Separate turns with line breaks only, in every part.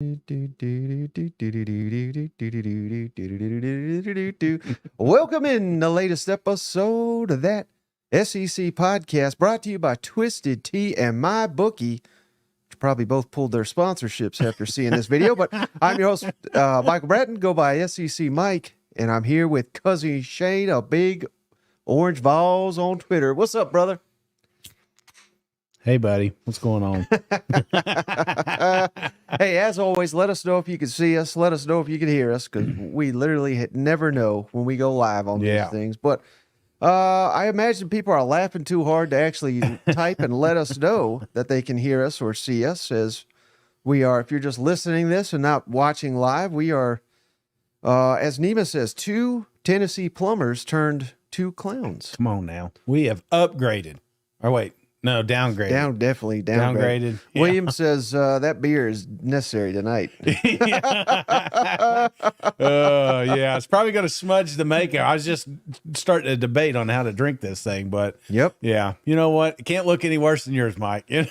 Welcome in the latest episode of that SEC podcast brought to you by Twisted Tea and My Bookie, which probably both pulled their sponsorships after seeing this video. But I'm your host, Michael Bratton, go by SEC Mike, and I'm here with cousin Shane, a big orange Vols on Twitter. What's up, brother?
Hey, buddy. What's going on?
Hey, as always, let us know if you can see us. Let us know if you can hear us, because we literally never know when we go live on these things. But I imagine people are laughing too hard to actually type and let us know that they can hear us or see us, as we are. If you're just listening this and not watching live, we are, as Nima says, two Tennessee plumbers turned two clowns.
Come on now. We have upgraded. Or wait. No, downgraded.
Definitely downgraded.
Yeah.
William says that beer is necessary tonight.
Yeah, it's probably going to smudge the makeup. I was just starting a debate on how to drink this thing, but yeah, you know what? It can't look any worse than yours, Mike.
Yeah,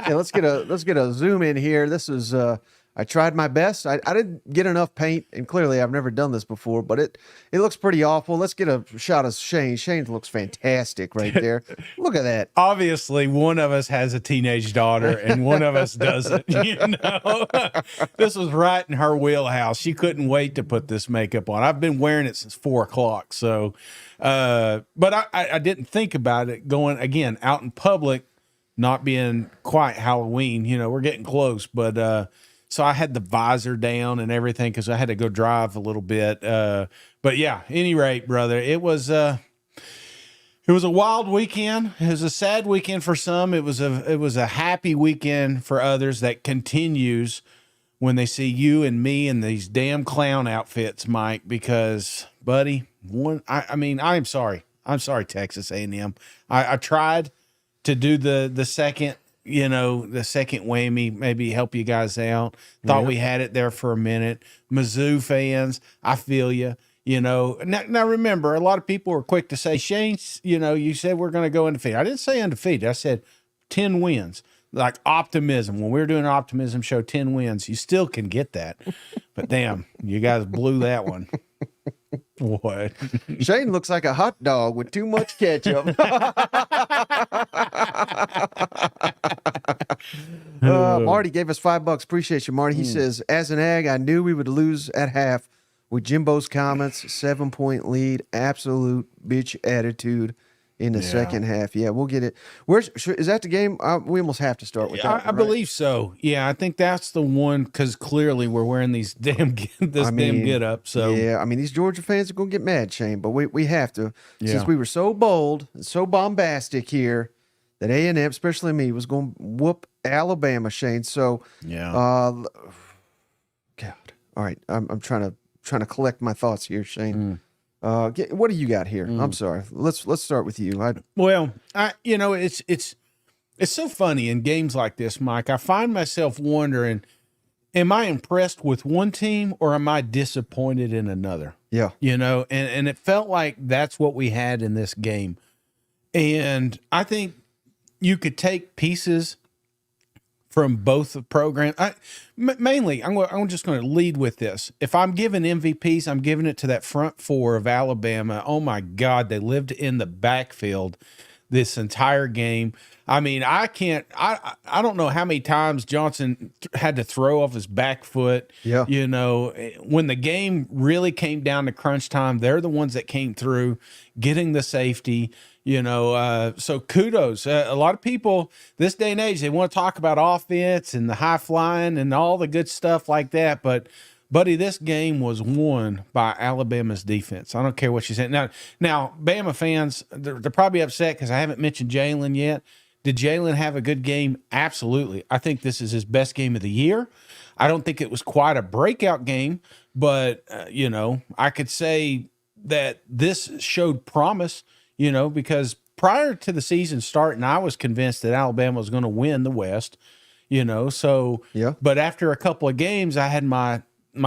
let's get a zoom in here. This is I tried my best. I didn't get enough paint, and clearly I've never done this before, but it looks pretty awful. Let's get a shot of Shane. Shane looks fantastic right there. Look at that.
Obviously, one of us has a teenage daughter, and one of us doesn't. You know, this was right in her wheelhouse. She couldn't wait to put this makeup on. I've been wearing it since 4 o'clock. So, but I didn't think about it going again out in public, not being quite Halloween. You know, we're getting close, but. So I had the visor down and everything because I had to go drive a little bit. But yeah, any rate, brother, it was a wild weekend. It was a sad weekend for some. It was a happy weekend for others that continues when they see you and me in these damn clown outfits, Mike, because buddy, I'm sorry. I'm sorry, Texas A&M. I tried to do the second, the second whammy, maybe help you guys out. Thought we had it there for a minute. Mizzou fans, I feel you. Now remember, a lot of people were quick to say, Shane, you said we're going to go undefeated. I didn't say undefeated. I said 10 wins. Like optimism. When we were doing an optimism show, 10 wins. You still can get that. But damn, you guys blew that one. What?
Shane looks like a hot dog with too much ketchup. Marty gave us $5. Appreciate you, Marty. He says, as an Ag, I knew we would lose at half with Jimbo's comments. 7-point lead, absolute bitch attitude in the second half. Yeah, we'll get it. Is that the game? We almost have to start with that.
I believe so. Yeah, I think that's the one because clearly we're wearing these damn get up. So
yeah, I mean these Georgia fans are gonna get mad, Shane, but we have to since we were so bold and so bombastic here that A&M, especially me, was going to whoop Alabama, Shane. So God, all right, I'm trying to collect my thoughts here, Shane. What do you got here? I'm sorry. Let's start with you.
It's so funny in games like this, Mike. I find myself wondering, am I impressed with one team or am I disappointed in another?
Yeah.
And it felt like that's what we had in this game. And I think you could take pieces from both the programs. Mainly, I'm just going to lead with this. If I'm giving MVPs, I'm giving it to that front four of Alabama. Oh, my God, they lived in the backfield this entire game. I mean, I don't know how many times Johnson had to throw off his back foot.
Yeah.
When the game really came down to crunch time, they're the ones that came through getting the safety. So kudos. A lot of people this day and age, they want to talk about offense and the high flying and all the good stuff like that. But, buddy, this game was won by Alabama's defense. I don't care what you say. Now, Bama fans, they're probably upset because I haven't mentioned Jalen yet. Did Jalen have a good game? Absolutely. I think this is his best game of the year. I don't think it was quite a breakout game, but, I could say that this showed promise. Because prior to the season starting, I was convinced that Alabama was going to win the West, but after a couple of games, I had my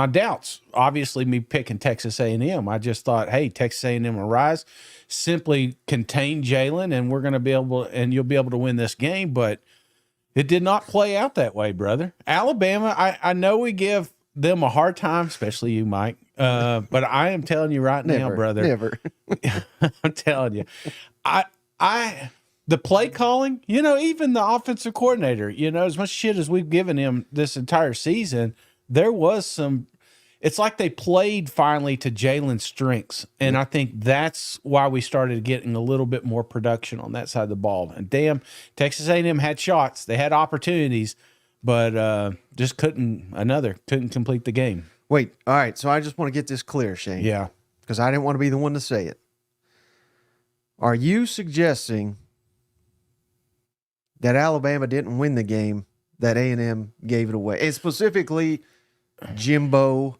doubts. Obviously, me picking Texas A&M, I just thought, hey, Texas A&M will rise, simply contain Jalen, and we're going to be able, and you'll be able to win this game. But It did not play out that way, brother. Alabama, I know we give them a hard time, especially you, Mike. But I am telling you right now, brother.
Never.
I'm telling you. The play calling, even the offensive coordinator, as much shit as we've given him this entire season, there was some. It's like they played finally to Jalen's strengths, and I think that's why we started getting a little bit more production on that side of the ball. And damn, Texas A&M had shots, they had opportunities, but just couldn't complete the game.
Wait, all right. So I just want to get this clear, Shane.
Yeah,
because I didn't want to be the one to say it. Are you suggesting that Alabama didn't win the game, that A&M gave it away, and specifically Jimbo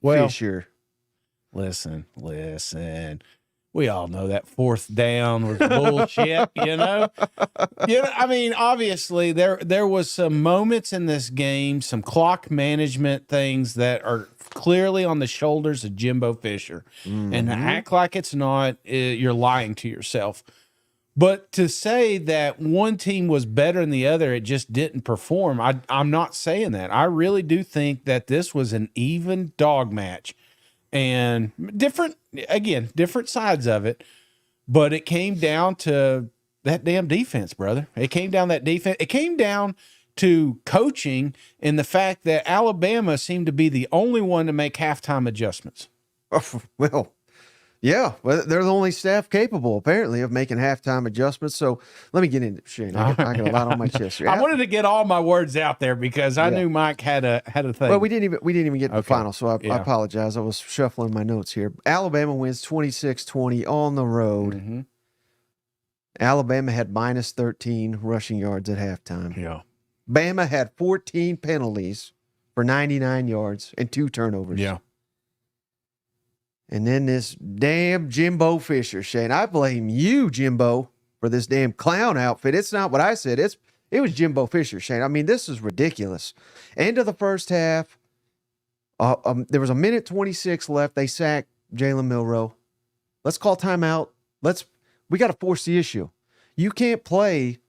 Fisher?
Listen. We all know that fourth down was bullshit, I mean, obviously there was some moments in this game, some clock management things that are clearly on the shoulders of Jimbo Fisher. Mm-hmm. And to act like it's not, you're lying to yourself. But to say that one team was better than the other, it just didn't perform, I'm not saying that. I really do think that this was an even dog match. And different sides of it. But it came down to that damn defense, brother. It came down that defense. It came down to coaching and the fact that Alabama seemed to be the only one to make halftime adjustments.
Oh, well, yeah, well, they're the only staff capable, apparently, of making halftime adjustments. So let me get into it, Shane. I got a lot on my chest here.
I wanted to get all my words out there because I knew Mike had a thing.
Well, we didn't even get to the final, so I apologize. I was shuffling my notes here. Alabama wins 26-20 on the road. Mm-hmm. Alabama had minus 13 rushing yards at halftime.
Yeah.
Bama had 14 penalties for 99 yards and 2 turnovers.
Yeah.
And then this damn Jimbo Fisher, Shane. I blame you, Jimbo, for this damn clown outfit. It's not what I said. It was Jimbo Fisher, Shane. I mean, this is ridiculous. End of the first half. There was 1:26 left. They sacked Jalen Milroe. Let's call timeout. We got to force the issue. You can't play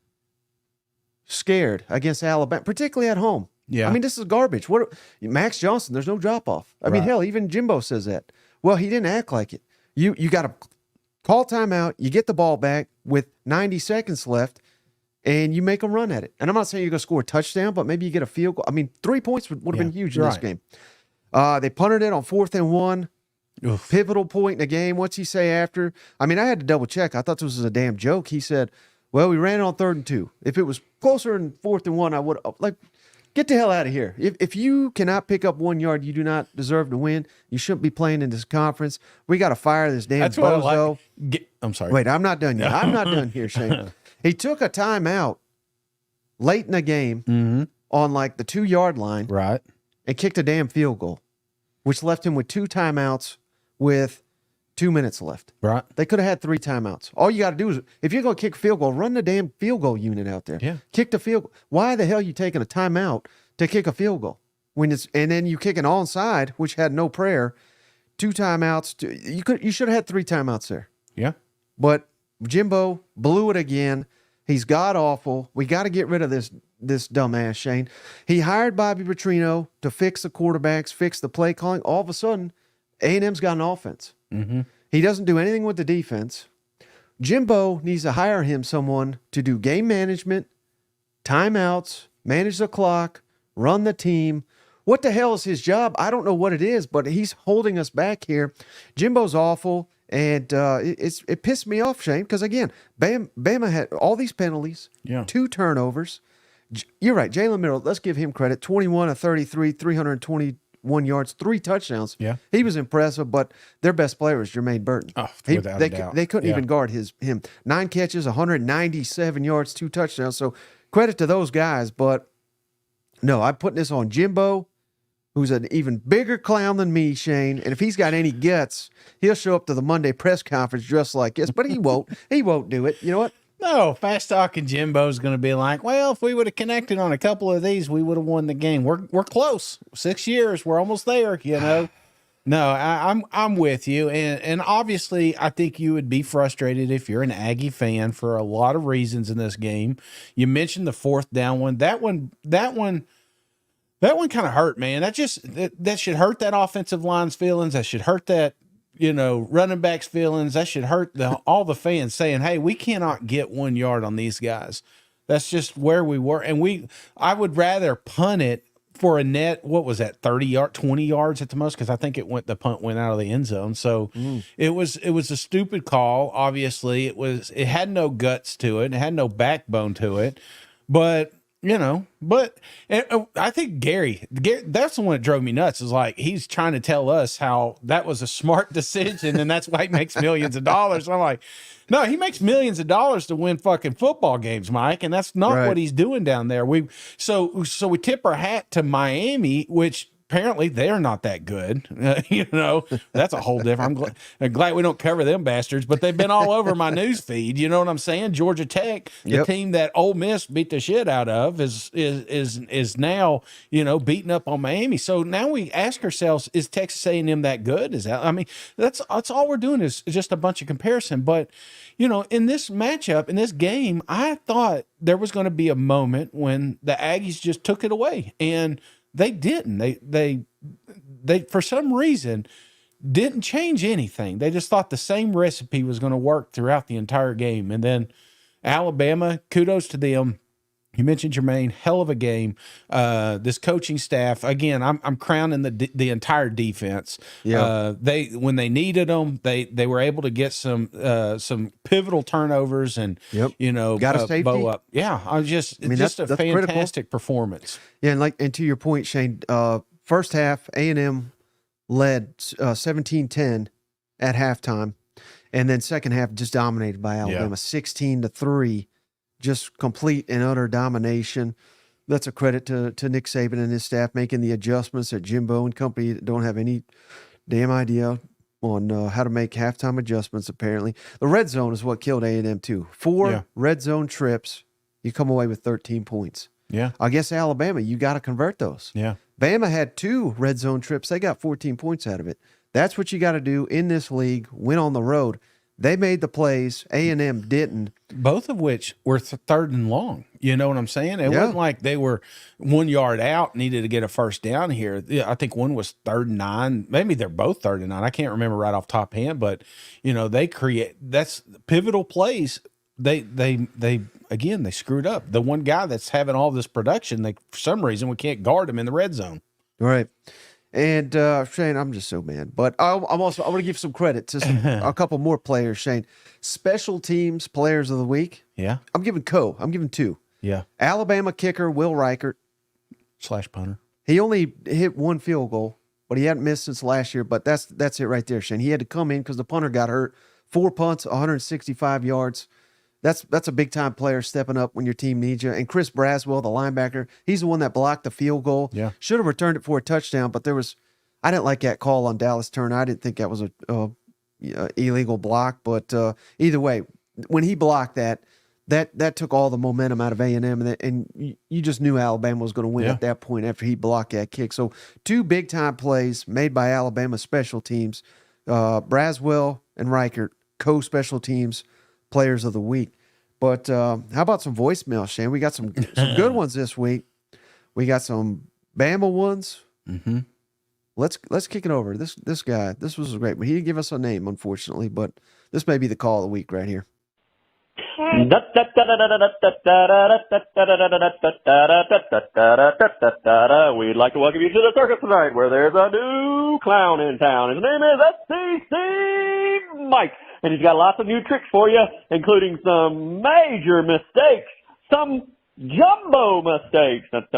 scared against Alabama, particularly at home.
Yeah.
I mean, this is garbage. Max Johnson, there's no drop-off. I mean, hell, even Jimbo says that. Well, he didn't act like it. You got to call timeout. You get the ball back with 90 seconds left, and you make them run at it. And I'm not saying you're going to score a touchdown, but maybe you get a field goal. I mean, 3 points would have been huge in this game. They punted it on 4th and 1. Oof. Pivotal point in the game. What's he say after? I mean, I had to double check. I thought this was a damn joke. He said, well, we ran it on 3rd and 2. If it was closer than 4th and 1, I would have, get the hell out of here. If you cannot pick up 1 yard, you do not deserve to win. You shouldn't be playing in this conference. We got to fire this damn bozo.
I'm sorry.
Wait, I'm not done yet. I'm not done here, Shane. He took a timeout late in the game on the 2-yard line.
Right.
And kicked a damn field goal, which left him with 2 timeouts with 2 minutes left.
Right.
They could have had 3 timeouts. All you got to do is, if you're going to kick a field goal, run the damn field goal unit out there.
Yeah.
Kick the field goal. Why the hell are you taking a timeout to kick a field goal? And then you kick an onside, which had no prayer, 2 timeouts. You should have had 3 timeouts there.
Yeah.
But Jimbo blew it again. He's god awful. We got to get rid of this dumbass, Shane. He hired Bobby Petrino to fix the quarterbacks, fix the play calling. All of a sudden, A&M's got an offense. Mm-hmm. He doesn't do anything with the defense. Jimbo needs to hire him someone to do game management, timeouts, manage the clock, run the team. What the hell is his job? I don't know what it is, but he's holding us back here. Jimbo's awful, and it pissed me off, Shane, because, again, Bama had all these penalties, 2 turnovers. You're right, Jalen Milroe, let's give him credit. 21 of 33, 321 yards, 3 touchdowns.
Yeah.
He was impressive, but their best player is Jermaine Burton.
Oh, without a doubt.
They couldn't even guard him. 9 catches, 197 yards, 2 touchdowns. So credit to those guys, but no, I'm putting this on Jimbo, who's an even bigger clown than me, Shane. And if he's got any guts, he'll show up to the Monday press conference dressed like this, but he won't. He won't do it. You know what?
No, fast talking Jimbo's going to be like, well, if we would have connected on a couple of these, we would have won the game. We're close. 6 years. We're almost there, No, I'm with you, and obviously, I think you would be frustrated if you're an Aggie fan for a lot of reasons in this game. You mentioned the fourth down one. That one kind of hurt, man. That should hurt that offensive line's feelings. That should hurt that running back's feelings. That should hurt all the fans saying, "Hey, we cannot get 1 yard on these guys." That's just where we were, and I would rather punt it for a net, what was that, 20 yards at the most? Because I think the punt went out of the end zone. So it was a stupid call. Obviously, it had no guts to it. It had no backbone to it. But I think Gary, that's the one that drove me nuts. Is like he's trying to tell us how that was a smart decision and that's why he makes millions of dollars. I'm like, no, he makes millions of dollars to win fucking football games, Mike, and that's not what he's doing down there. So we tip our hat to Miami, which apparently they're not that good. That's a whole different. I'm glad we don't cover them bastards, but they've been all over my news feed. You know what I'm saying? Georgia Tech, the team that Ole Miss beat the shit out of, is now beating up on Miami. So now we ask ourselves: is Texas A&M that good? That's all we're doing is just a bunch of comparison. But in this matchup, in this game, I thought there was going to be a moment when the Aggies just took it away, and they didn't. They for some reason didn't change anything. They just thought the same recipe was going to work throughout the entire game. And then Alabama, kudos to them. You mentioned Jermaine, hell of a game. This coaching staff, again, I'm crowning the entire defense. Yeah. When they needed them, they were able to get some pivotal turnovers and
got a safety.
Bow up. Yeah, just a fantastic performance.
Yeah, and to your point, Shane, first half A&M led 17-10 at halftime, and then second half just dominated by Alabama, 16-3. Just complete and utter domination. That's a credit to Nick Saban and his staff making the adjustments that Jimbo and company don't have any damn idea on how to make halftime adjustments, apparently. The red zone is what killed A&M, too. 4 red zone trips, you come away with 13 points.
Yeah.
I guess Alabama, you got to convert those.
Yeah.
Bama had 2 red zone trips. They got 14 points out of it. That's what you got to do in this league, win on the road. They made the plays. A&M didn't.
Both of which were third and long. You know what I'm saying? It wasn't like they were 1 yard out, needed to get a first down here. Yeah, I think one was 3rd and 9. Maybe they're both 3rd and 9. I can't remember right off top hand, but that's pivotal plays. They screwed up. The one guy that's having all this production, for some reason we can't guard him in the red zone.
Right. And Shane, I'm just so mad, but I want to give some credit to a couple more players. Shane, special teams players of the week.
Yeah,
I'm giving 2.
Yeah,
Alabama kicker Will Reichert
/ punter.
He only hit 1 field goal, but he hadn't missed since last year. But that's it right there, Shane. He had to come in because the punter got hurt. 4 punts, 165 yards. That's a big time player stepping up when your team needs you. And Chris Braswell, the linebacker, he's the one that blocked the field goal.
Yeah,
should have returned it for a touchdown, but I didn't like that call on Dallas Turner. I didn't think that was a illegal block. But either way, when he blocked that took all the momentum out of A&M, and you just knew Alabama was going to win at that point after he blocked that kick. So 2 big time plays made by Alabama special teams. Braswell and Reichert, co-special teams players of the week. But how about some voicemail, Shane? We got some good ones this week. We got some Bama ones.
Mm-hmm.
Let's kick it over. This guy, this was great, but he didn't give us a name, unfortunately. But this may be the call of the week right here.
We'd like to welcome you to the circus tonight, where there's a new clown in town. His name is SCC Mike. And he's got lots of new tricks for you, including some major mistakes, some jumbo mistakes.
That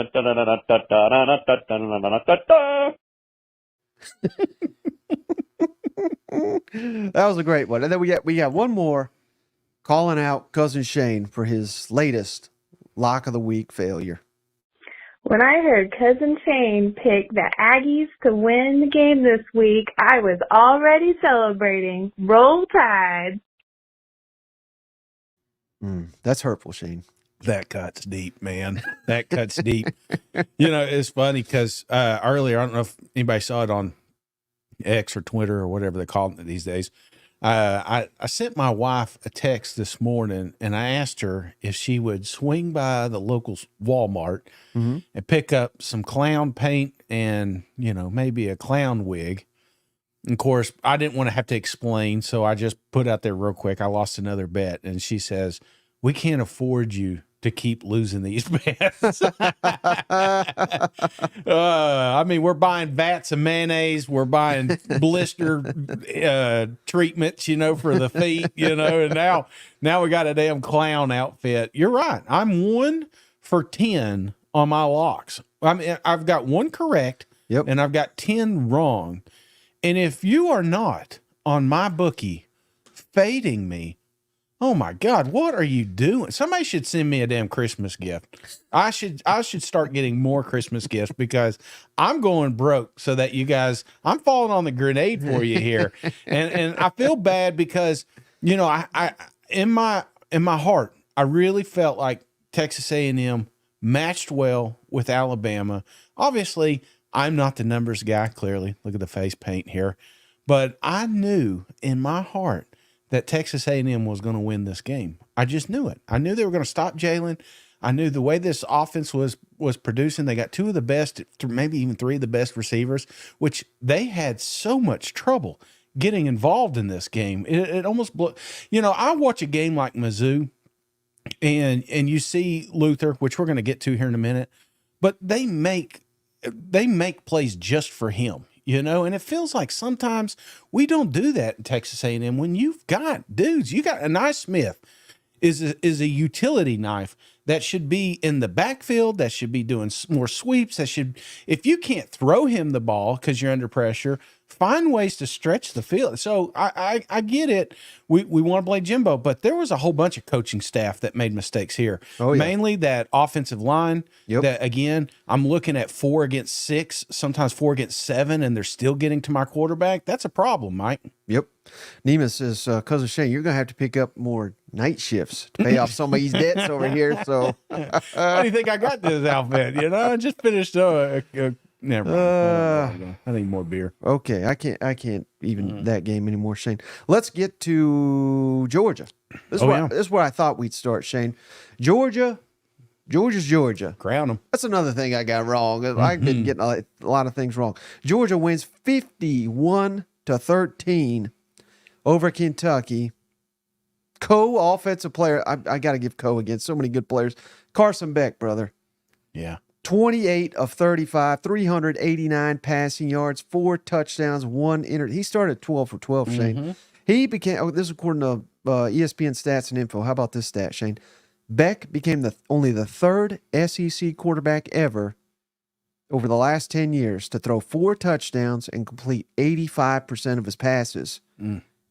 was a great one. And then we got one more calling out Cousin Shane for his latest lock of the week failure.
When I heard Cousin Shane pick the Aggies to win the game this week, I was already celebrating. Roll Tide.
That's hurtful, Shane.
That cuts deep, man. That cuts deep. It's funny because earlier, I don't know if anybody saw it on X or Twitter or whatever they call it these days. I sent my wife a text this morning, and I asked her if she would swing by the local Walmart and pick up some clown paint and, maybe a clown wig. And of course, I didn't want to have to explain, so I just put out there real quick. I lost another bet, and she says, "We can't afford you to keep losing these bets." We're buying vats of mayonnaise. We're buying blister treatments, for the feet, and now we got a damn clown outfit. You're right. I'm 1 for 10 on my locks. I've got 1 correct, and I've got 10 wrong. And if you are not on my bookie fading me, oh my God, what are you doing? Somebody should send me a damn Christmas gift. I should start getting more Christmas gifts because I'm going broke so that you guys, I'm falling on the grenade for you here. and I feel bad because, I in my heart, I really felt like Texas A&M matched well with Alabama. Obviously, I'm not the numbers guy, clearly. Look at the face paint here. But I knew in my heart that Texas A&M was going to win this game. I just knew it. I knew they were going to stop Jalen. I knew the way this offense was producing, they got 2 of the best, maybe even 3 of the best receivers, which they had so much trouble getting involved in this game. It almost blew. I watch a game like Mizzou, and you see Luther, which we're going to get to here in a minute, but they make plays just for him. And it feels like sometimes we don't do that in Texas A&M. When you've got dudes, you got a Nye Smith is a utility knife that should be in the backfield, that should be doing more sweeps, if you can't throw him the ball because you're under pressure, find ways to stretch the field. So I get it. We want to play Jimbo, but there was a whole bunch of coaching staff that made mistakes here. Oh, yeah. Mainly that offensive line. That, again, I'm looking at 4 against 6, sometimes 4 against 7, and they're still getting to my quarterback. That's a problem, Mike.
Yep. Nima says, Cousin Shane, you're going to have to pick up more night shifts to pay off some of these debts over here. So,
how do you think I got this outfit? I just finished never mind. I need more beer.
Okay, I can't even that game anymore, Shane. Let's get to Georgia. This is where I thought we'd start, Shane. Georgia's Georgia.
Crown them.
That's another thing I got wrong. I've been getting a lot of things wrong. Georgia wins 51-13 over Kentucky. Co-offensive player. I got to give Co again. So many good players. Carson Beck, brother.
Yeah.
28 of 35, 389 passing yards, 4 touchdowns, 1 He started 12 for 12, Shane. He became, this is according to ESPN Stats and Info. How about this stat, Shane? Beck became only the 3rd SEC quarterback ever over the last 10 years to throw 4 touchdowns and complete 85% of his passes.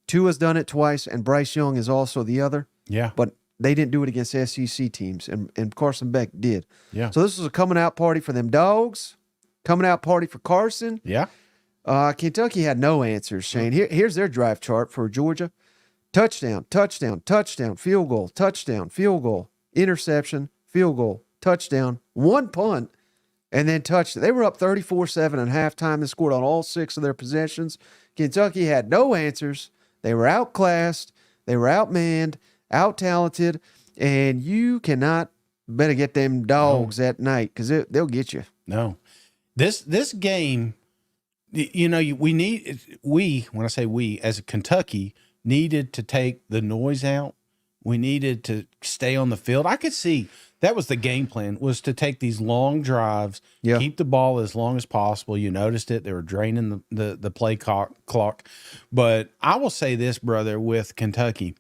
Tua's done it twice, and Bryce Young is also the other.
Yeah.
But they didn't do it against SEC teams, and Carson Beck did.
Yeah.
So this was a coming out party for them dogs, coming out party for Carson.
Yeah.
Kentucky had no answers, Shane. Here's their drive chart for Georgia. Touchdown, touchdown, touchdown, field goal, touchdown, field goal, interception, field goal, touchdown, 1 punt, and then touchdown. They were up 34-7 at halftime. They scored on all 6 of their possessions. Kentucky had no answers. They were outclassed. They were outmanned, out-talented, and you cannot better get them dogs at night because they'll get you.
No. This game, when I say we, as a Kentucky, needed to take the noise out. We needed to stay on the field. I could see that was the game plan, was to take these long drives, keep the ball as long as possible. You noticed it. They were draining the play clock. But I will say this, brother, with Kentucky,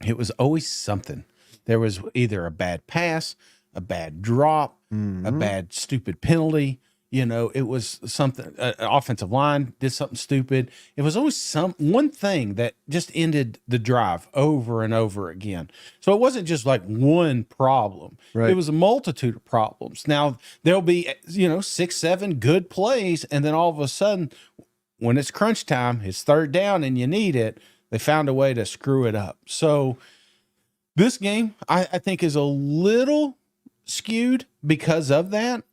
it was always something. There was either a bad pass, a bad drop, a bad stupid penalty. It was something, offensive line did something stupid. It was always one thing that just ended the drive over and over again. So it wasn't just like one problem. Right. It was a multitude of problems. Now, there'll be, 6, 7 good plays, and then all of a sudden, when it's crunch time, it's 3rd down and you need it, they found a way to screw it up. So this game, I think, is a little skewed because of that.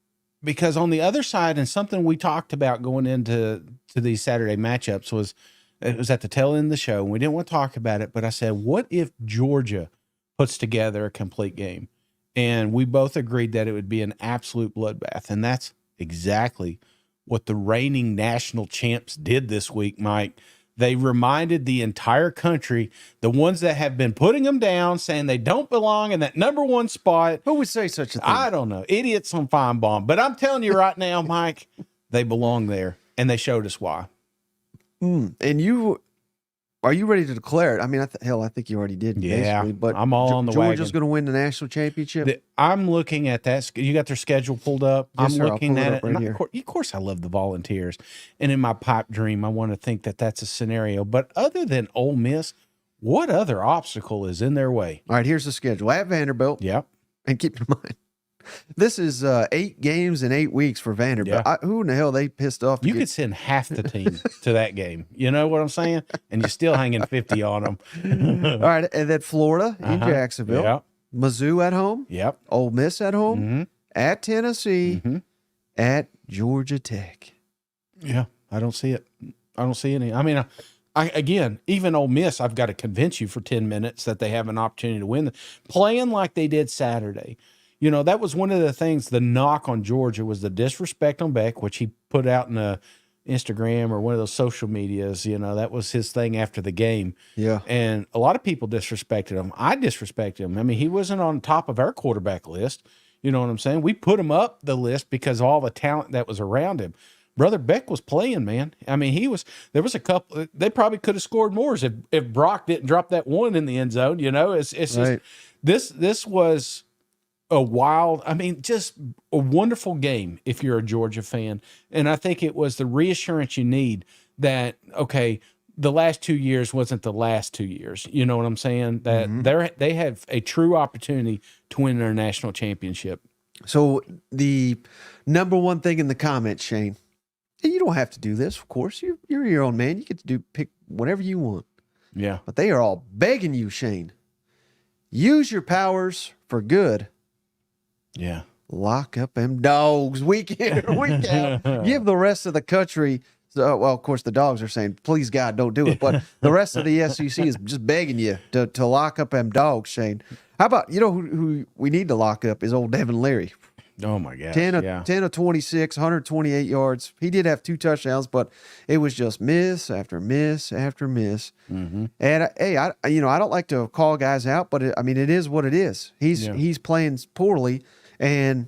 because on the other side, and something we talked about going into these Saturday matchups was, it was at the tail end of the show, and we didn't want to talk about it, but I said, what if Georgia puts together a complete game? And we both agreed that it would be an absolute bloodbath. And that's exactly what the reigning national champs did this week, Mike. They reminded the entire country, the ones that have been putting them down, saying they don't belong in that number one spot.
Who would say such a thing?
I don't know. Idiots on Feinbaum. But I'm telling you right now, Mike, they belong there. And they showed us why.
And are you ready to declare it? I mean, I think you already did.
Yeah,
basically, but
I'm all on the wagon.
Georgia's going to win the national championship.
I'm looking at that. You got their schedule pulled up.
Yes,
I'm
sir,
looking
I'll pull
at
it
it.
up right
And
here.
of course, I love the Volunteers. And in my pipe dream, I want to think that that's a scenario. But other than Ole Miss, what other obstacle is in their way?
All right, here's the schedule. At Vanderbilt.
Yep.
And keep in mind, this is 8 games in 8 weeks for Vanderbilt.
Yeah.
Who in the hell they pissed off?
You could send half the team to that game. You know what I'm saying? And you're still hanging 50 on them.
All right, and then Florida in Jacksonville.
Yep.
Mizzou at home.
Yep.
Ole Miss at home.
Mm-hmm.
At Tennessee. At Georgia Tech.
Yeah, I don't see it. I don't see any. I mean, again, even Ole Miss, I've got to convince you for 10 minutes that they have an opportunity to win. Playing like they did Saturday. You know, that was one of the things, the knock on Georgia was the disrespect on Beck, which he put out in a Instagram or one of those social medias. You know, that was his thing after the game.
Yeah.
And a lot of people disrespected him. I disrespected him. I mean, he wasn't on top of our quarterback list. You know what I'm saying? We put him up the list because of all the talent that was around him. Brother Beck was playing, man. I mean, there was a couple, they probably could have scored more if Brock didn't drop that one in the end zone. You know, it's
Right.
just, this was a wild, I mean, just a wonderful game if you're a Georgia fan. And I think it was the reassurance you need that, okay, the last 2 years wasn't the last 2 years. You know what I'm saying? That they have a true opportunity to win their national championship.
So the number one thing in the comments, Shane, and you don't have to do this, of course. You're your own man. You get to pick whatever you want.
Yeah.
But they are all begging you, Shane. Use your powers for good.
Yeah.
Lock up them dogs week in or week out. Give the rest of the country. Well, of course, the dogs are saying, please, God, don't do it. But the rest of the SEC is just begging you to lock up them dogs, Shane. How about, who we need to lock up is old Devin Leary.
Oh, my gosh.
10 of 26, 128 yards. He did have 2 touchdowns, but it was just miss after miss after miss.
Mm-hmm.
And, hey, I don't like to call guys out, but it is what it is. He's playing poorly, and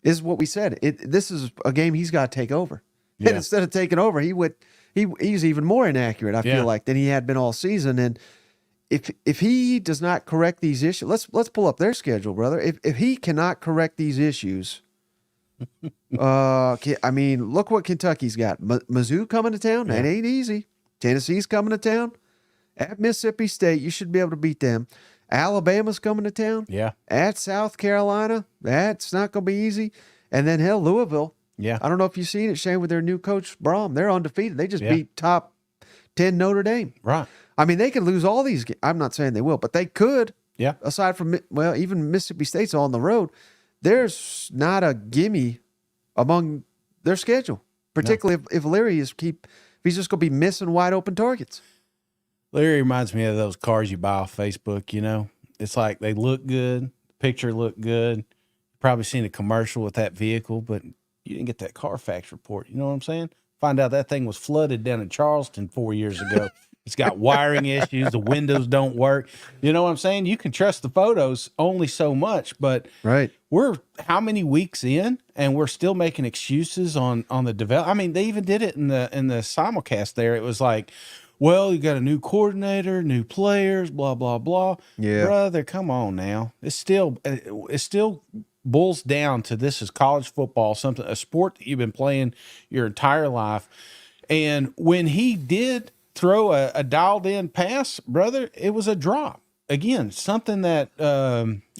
this is what we said. This is a game he's got to take over.
Yeah.
And instead of taking over, he's even more inaccurate, I feel like, than he had been all season. And if he does not correct these issues, let's pull up their schedule, brother. If he cannot correct these issues, I mean, look what Kentucky's got. Mizzou coming to town. That ain't easy. Tennessee's coming to town. At Mississippi State, you should be able to beat them. Alabama's coming to town.
Yeah.
At South Carolina, that's not going to be easy. And then, hell, Louisville.
Yeah.
I don't know if you've seen it, Shane, with their new coach, Brom. They're undefeated. They just beat top 10 Notre Dame.
Right.
I mean, they could lose all these games. I'm not saying they will, but they could.
Yeah.
Aside from, even Mississippi State's on the road. There's not a gimme among their schedule, particularly if Leary if he's just going to be missing wide open targets.
Larry reminds me of those cars you buy off Facebook, you know? It's like they look good, the picture looked good. Probably seen a commercial with that vehicle, but you didn't get that Carfax report. You know what I'm saying? Find out that thing was flooded down in Charleston 4 years ago. It's got wiring issues. The windows don't work. You know what I'm saying? You can trust the photos only so much, but we're how many weeks in, and we're still making excuses on the develop. I mean, they even did it in the simulcast there. It was like, well, you got a new coordinator, new players, blah, blah, blah.
Yeah.
Brother, come on now. It still boils down to this is college football, a sport that you've been playing your entire life. And when he did throw a dialed-in pass, brother, it was a drop. Again, something that,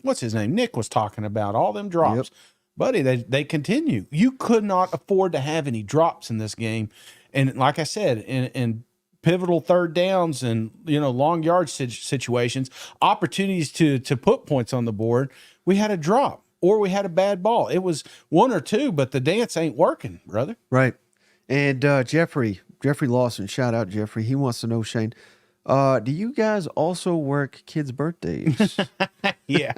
what's his name? Nick was talking about, all them drops.
Yep.
Buddy, they continue. You could not afford to have any drops in this game. And like I said, in pivotal third downs and, long yard situations, opportunities to put points on the board, we had a drop. or we had a bad ball. It was one or two, but the dance ain't working, brother.
Right. And Jeffrey Lawson, shout out Jeffrey. He wants to know, Shane, do you guys also work kids' birthdays?
Yeah.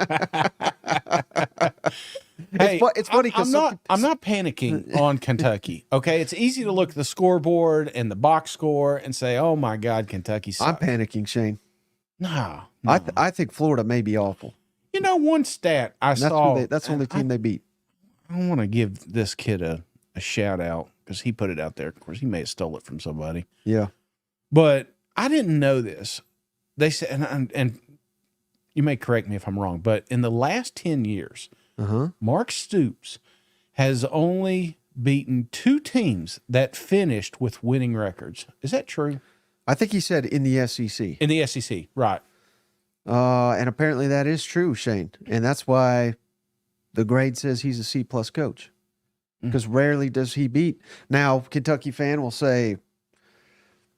Hey,
it's funny because
I'm not panicking on Kentucky. Okay, it's easy to look at the scoreboard and the box score and say, "Oh my God, Kentucky sucks."
I'm panicking, Shane.
No.
I think Florida may be awful.
You know, one stat
That's
saw.
that's the only team they beat.
I want to give this kid a shout out because he put it out there. Of course, he may have stole it from somebody.
Yeah.
But I didn't know this. They said, and you may correct me if I'm wrong, but in the last 10 years, Mark Stoops has only beaten 2 teams that finished with winning records. Is that true?
I think he said in the SEC.
In the SEC, right.
And apparently that is true, Shane. And that's why the grade says he's a C+ coach. Because rarely does he beat. Now, Kentucky fan will say,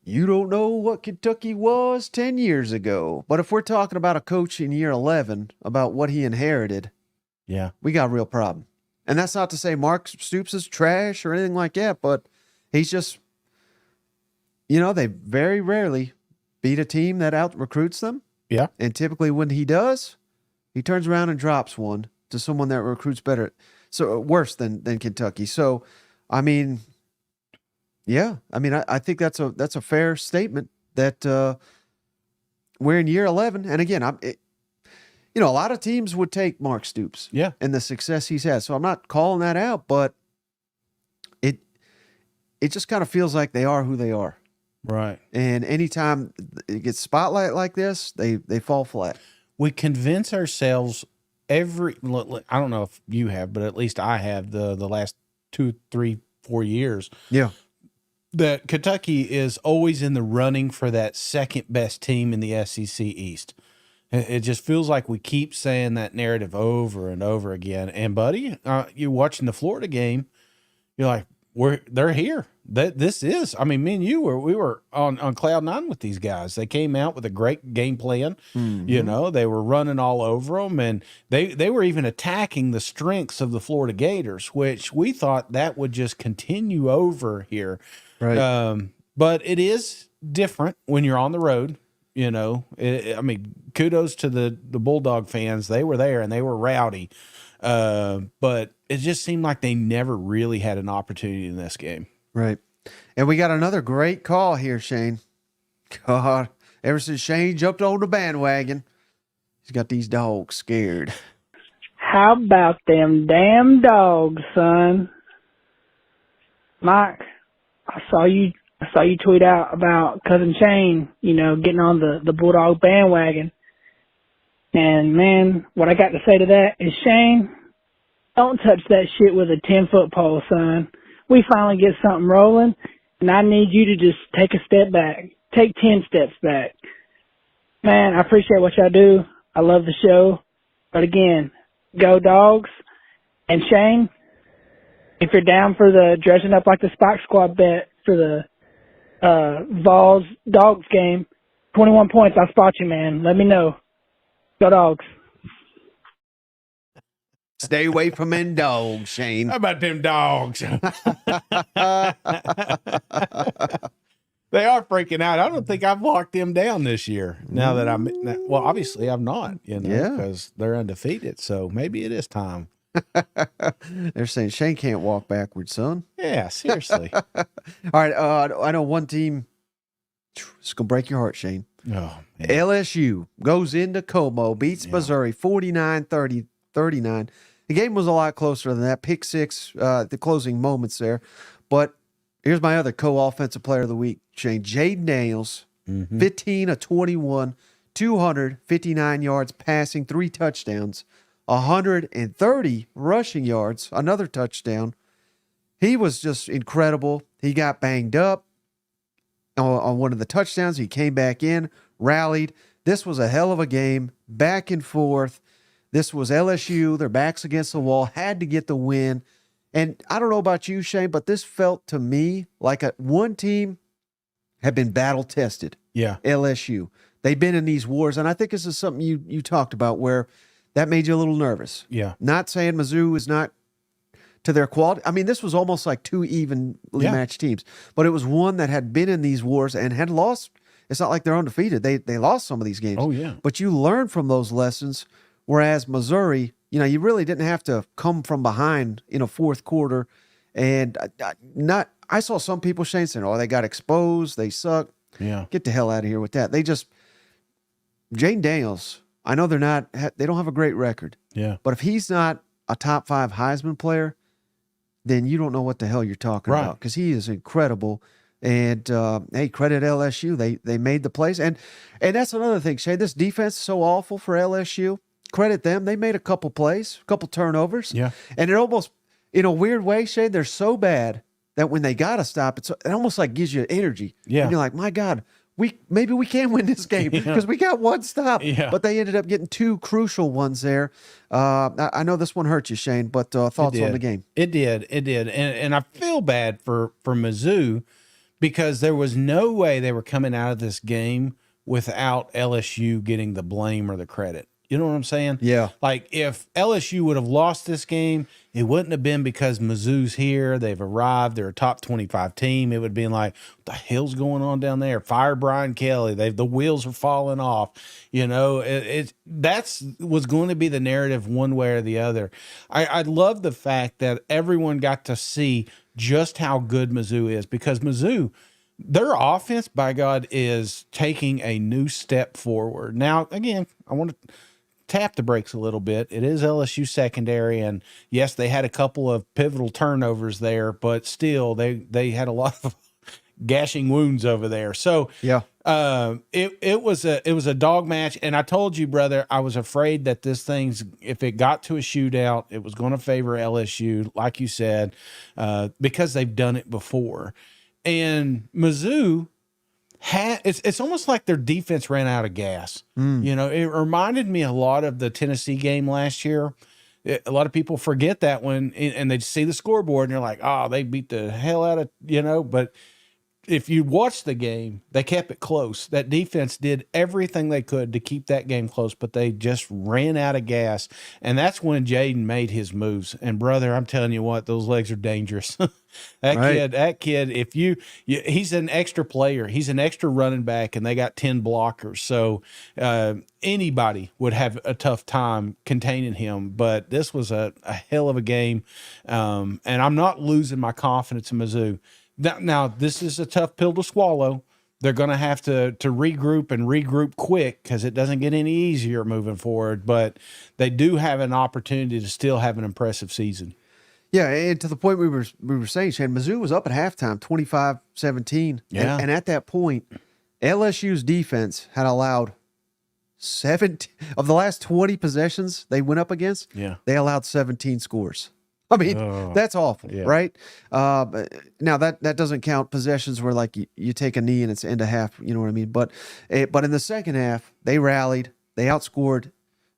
you don't know what Kentucky was 10 years ago. But if we're talking about a coach in year 11, about what he inherited,
yeah,
we got a real problem. And that's not to say Mark Stoops is trash or anything like that, but he's just, they very rarely beat a team that out-recruits them.
Yeah.
And typically when he does, he turns around and drops one to someone that recruits better. So worse than Kentucky. So, I mean, yeah. I mean, I think that's a fair statement that we're in year 11. And again, a lot of teams would take Mark Stoops.
Yeah.
And the success he's had. So I'm not calling that out, but it just kind of feels like they are who they are.
Right.
And anytime it gets spotlight like this, they fall flat.
We convince ourselves I don't know if you have, but at least I have the last 2, 3, 4 years.
Yeah.
That Kentucky is always in the running for that second best team in the SEC East. It just feels like we keep saying that narrative over and over again. And buddy, you're watching the Florida game, you're like, they're here. This is, I mean, me and you we were on cloud 9 with these guys. They came out with a great game plan. Mm-hmm. They were running all over them, and they were even attacking the strengths of the Florida Gators, which we thought that would just continue over here.
Right.
But it is different when you're on the road. I mean, kudos to the Bulldog fans. They were there and they were rowdy. But it just seemed like they never really had an opportunity in this game.
Right. And we got another great call here, Shane. God, ever since Shane jumped on the bandwagon, he's got these dogs scared.
How about them damn dogs, son? Mike, I saw you tweet out about Cousin Shane, getting on the Bulldog bandwagon. And man, what I got to say to that is, Shane, don't touch that shit with a 10-foot pole, son. We finally get something rolling, and I need you to just take a step back. Take 10 steps back. Man, I appreciate what y'all do. I love the show. But again, go Dogs. And Shane, if you're down for the dressing up like the Spike Squad bet for the Vols Dogs game, 21 points, I'll spot you, man. Let me know. Go Dogs.
Stay away from them dogs, Shane.
How about them dogs? They are freaking out. I don't think I've locked them down this year. Now that obviously I'm not, because they're undefeated. So maybe it is time.
They're saying Shane can't walk backwards, son.
Yeah, seriously.
All right. I know one team. It's going to break your heart, Shane.
Oh, man.
LSU goes into Como, beats Missouri 49-39. The game was a lot closer than that. Pick six, the closing moments there. But here's my other co-offensive player of the week, Shane. Jaden Daniels, 15 of 21, 259 yards passing, 3 touchdowns, 130 rushing yards, another touchdown. He was just incredible. He got banged up on one of the touchdowns. He came back in, rallied. This was a hell of a game, back and forth. This was LSU. Their backs against the wall, had to get the win. And I don't know about you, Shane, but this felt to me like one team had been battle tested.
Yeah.
LSU. They've been in these wars. And I think this is something you talked about where that made you a little nervous.
Yeah.
Not saying Mizzou is not to their quality. I mean, this was almost like two evenly matched teams, but it was one that had been in these wars and had lost. It's not like they're undefeated. They lost some of these games.
Oh, yeah.
But you learn from those lessons, whereas Missouri, you really didn't have to come from behind in a fourth quarter. And I saw some people, Shane, saying, oh, they got exposed. They suck.
Yeah.
Get the hell out of here with that. Jane Daniels, I know they don't have a great record.
Yeah.
But if he's not a top 5 Heisman player, then you don't know what the hell you're talking about, because he is incredible. And hey, credit LSU. They made the plays. And that's another thing, Shane. This defense is so awful for LSU. Credit them. They made a couple plays, a couple turnovers.
Yeah.
And it almost, in a weird way, Shane, they're so bad that when they got to stop, it almost like gives you energy.
Yeah.
And you're like, my God, maybe we can win this game because we got one stop.
Yeah.
But they ended up getting 2 crucial ones there. I know this one hurt you, Shane, but thoughts on the game?
It did. And I feel bad for Mizzou, because there was no way they were coming out of this game without LSU getting the blame or the credit. You know what I'm saying?
Yeah.
Like, if LSU would have lost this game, it wouldn't have been because Mizzou's here. They've arrived. They're a top 25 team. It would have been like, what the hell's going on down there? Fire Brian Kelly. The wheels are falling off. That's was going to be the narrative one way or the other. I love the fact that everyone got to see just how good Mizzou is, because Mizzou, their offense, by God, is taking a new step forward. Now, again, I want to tap the brakes a little bit. It is LSU secondary, and yes, they had a couple of pivotal turnovers there, but still, they had a lot of gashing wounds over there. So
yeah,
it was a dog match, and I told you, brother, I was afraid that if it got to a shootout, it was going to favor LSU, like you said, because they've done it before. And Mizzou it's almost like their defense ran out of gas. It reminded me a lot of the Tennessee game last year. A lot of people forget that one, and they see the scoreboard and they're like, oh, they beat the hell out of, but if you watch the game, they kept it close. That defense did everything they could to keep that game close, but they just ran out of gas. And that's when Jaden made his moves. And brother, I'm telling you what, those legs are dangerous. That kid, he's an extra player. He's an extra running back, and they got 10 blockers. So anybody would have a tough time containing him. But this was a hell of a game. And I'm not losing my confidence in Mizzou. Now, this is a tough pill to swallow. They're going to have to regroup quick, because it doesn't get any easier moving forward. But they do have an opportunity to still have an impressive season.
Yeah, and to the point we were saying, Shane, Mizzou was up at halftime, 25-17.
Yeah.
And at that point, LSU's defense had allowed 17 of the last 20 possessions they went up against.
Yeah.
They allowed 17 scores. I mean, that's awful, right? Now that doesn't count possessions where like you take a knee and it's end of half. You know what I mean? But in the second half, they rallied. They outscored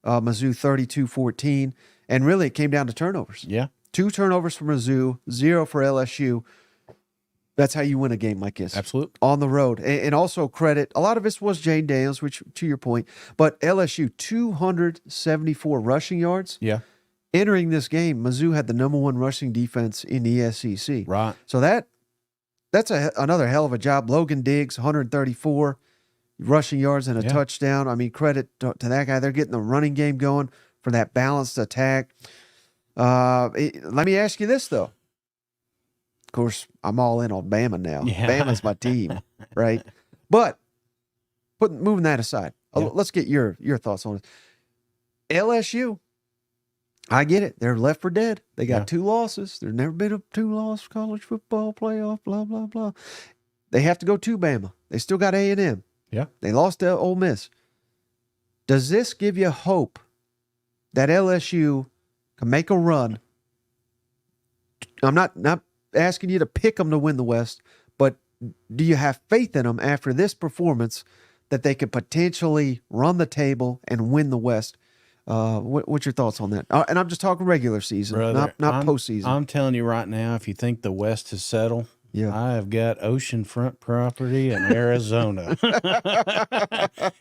Mizzou 32-14, and really it came down to turnovers.
Yeah,
2 turnovers for Mizzou, 0 for LSU. That's how you win a game like this.
absolutely.
On the road. And also credit, a lot of this was Jane Daniels, which to your point, but LSU 274 rushing yards.
Yeah.
Entering this game, Mizzou had the number 1 rushing defense in the SEC.
Right.
So that's another hell of a job. Logan Diggs, 134 rushing yards and a touchdown. I mean, credit to that guy. They're getting the running game going for that balanced attack. Let me ask you this, though. Of course, I'm all in on Bama now.
Yeah.
Bama's my team, right? But moving that aside, let's get your thoughts on it. LSU, I get it. They're left for dead. They got 2 losses. There's never been a 2-loss college football playoff, blah, blah, blah. They have to go to Bama. They still got A&M.
Yeah.
They lost to Ole Miss. Does this give you hope that LSU can make a run? I'm not asking you to pick them to win the West, but do you have faith in them after this performance that they could potentially run the table and win the West? What's your thoughts on that? And I'm just talking regular season,
Brother,
not postseason.
I'm telling you right now, if you think the West is settled,
Yeah.
I have got oceanfront property in Arizona.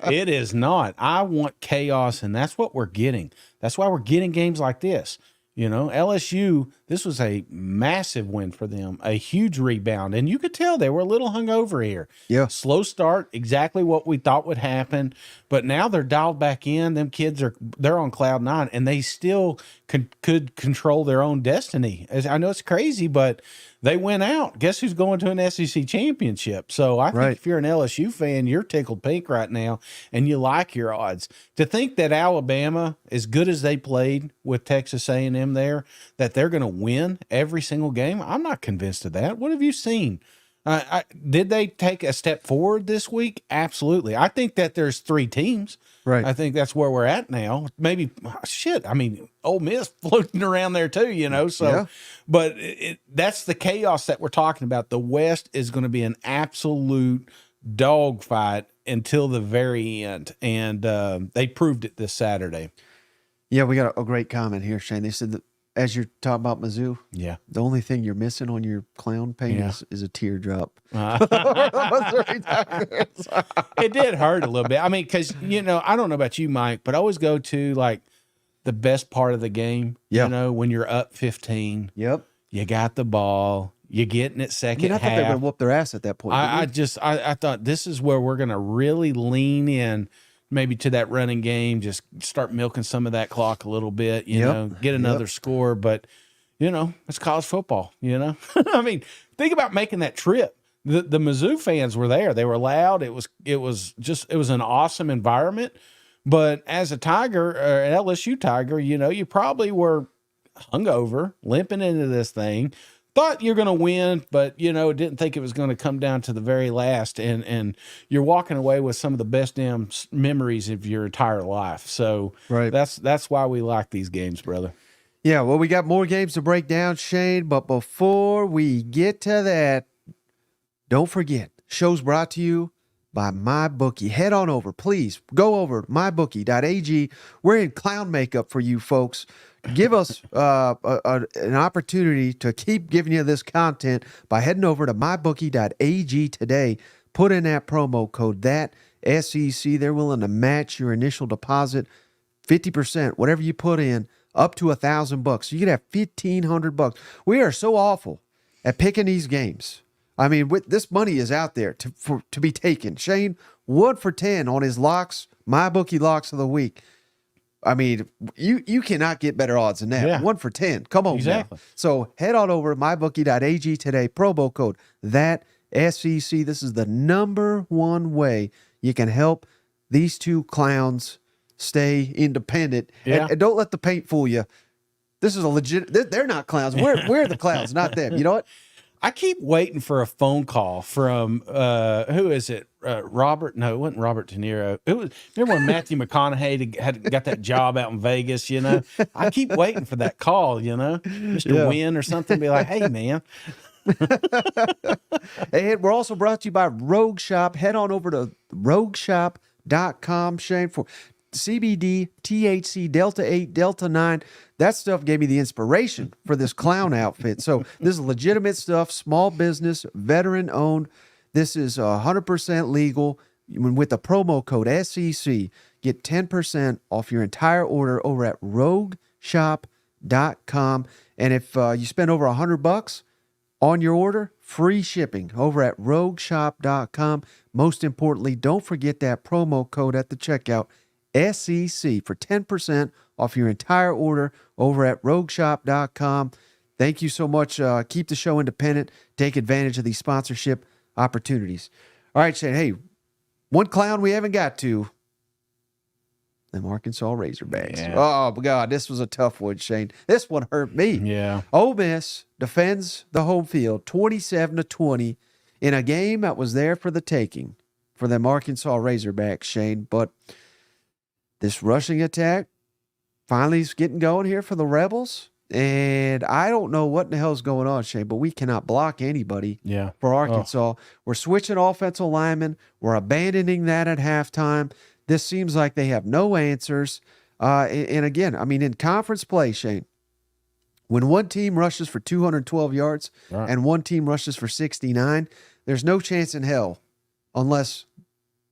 It is not. I want chaos, and that's what we're getting. That's why we're getting games like this. You know, LSU, this was a massive win for them, a huge rebound. And you could tell they were a little hungover here.
Yeah.
Slow start, exactly what we thought would happen. But now they're dialed back in. Them kids they're on cloud nine, and they still could control their own destiny. I know it's crazy, but they went out. Guess who's going to an SEC championship? So I think if you're an LSU fan, you're tickled pink right now, and you like your odds. To think that Alabama, as good as they played with Texas A&M there, that they're going to win every single game, I'm not convinced of that. What have you seen? Did they take a step forward this week? Absolutely. I think that there's 3 teams.
Right.
I think that's where we're at now. Maybe, I mean, Ole Miss floating around there too, you know. So, but that's the chaos that we're talking about. The West is going to be an absolute dogfight until the very end, and they proved it this Saturday.
Yeah, we got a great comment here, Shane. They said that as you're talking about Mizzou, the only thing you're missing on your clown paint is a teardrop.
It did hurt a little bit. I mean, because, you know, I don't know about you, Mike, but I always go to, like, the best part of the game, you know, when you're up 15.
Yep.
You got the ball. You're getting it second half.
I thought they were going to whoop their ass at that point.
I thought this is where we're going to really lean in maybe to that running game, just start milking some of that clock a little bit, you know, get another score. But, you know, it's college football, you know. I mean, think about making that trip. The Mizzou fans were there. They were loud. It was an awesome environment. But as a Tiger, or an LSU Tiger, you know, you probably were hungover, limping into this thing. Thought you're going to win, but, you know, didn't think it was going to come down to the very last. And you're walking away with some of the best damn memories of your entire life. So that's why we like these games, brother.
Yeah, well, we got more games to break down, Shane. But before we get to that, don't forget, show's brought to you by MyBookie. Head on over, please. Go over to mybookie.ag. We're in clown makeup for you folks. Give us an opportunity to keep giving you this content by heading over to mybookie.ag today. Put in that promo code, that SEC. They're willing to match your initial deposit 50%, whatever you put in, up to $1,000. You can have $1,500. We are so awful at picking these games. I mean, this money is out there to be taken. Shane, 1 for 10 on his locks, MyBookie locks of the week. I mean, you cannot get better odds than that.
Yeah.
1 for 10. Come on,
exactly.
Now. So head on over to mybookie.ag today. Promo code that SEC. This is the #1 way you can help these 2 clowns stay independent.
Yeah.
And don't let the paint fool you. This is a legit. They're not clowns. We're the clowns, not them. You know what?
I keep waiting for a phone call from who is it? Robert? No, it wasn't Robert De Niro. It was. Remember when Matthew McConaughey had got that job out in Vegas? You know, I keep waiting for that call. You know, Mr. Wynn or something. Be like, hey man.
And we're also brought to you by Rogue Shop. Head on over to rogueshop.com, Shane, for CBD, THC, Delta 8, Delta 9. That stuff gave me the inspiration for this clown outfit. So this is legitimate stuff, small business, veteran owned. This is 100% legal. With the promo code SEC, get 10% off your entire order over at rogueshop.com. And if you spend over $100 on your order, free shipping over at rogueshop.com. Most importantly, don't forget that promo code at the checkout, SEC, for 10% off your entire order over at rogueshop.com. Thank you so much. Keep the show independent. Take advantage of these sponsorship opportunities. All right, Shane. Hey, one clown we haven't got to. Them Arkansas Razorbacks.
Yeah.
Oh, my God. This was a tough one, Shane. This one hurt me.
Yeah.
Ole Miss defends the home field 27-20 in a game that was there for the taking for them Arkansas Razorbacks, Shane. But this rushing attack finally is getting going here for the Rebels. And I don't know what the hell's going on, Shane, but we cannot block anybody for Arkansas. We're switching offensive linemen. We're abandoning that at halftime. This seems like they have no answers. And again, I mean, in conference play, Shane, When one team rushes for 212 yards
Right.
and one team rushes for 69, there's no chance in hell, unless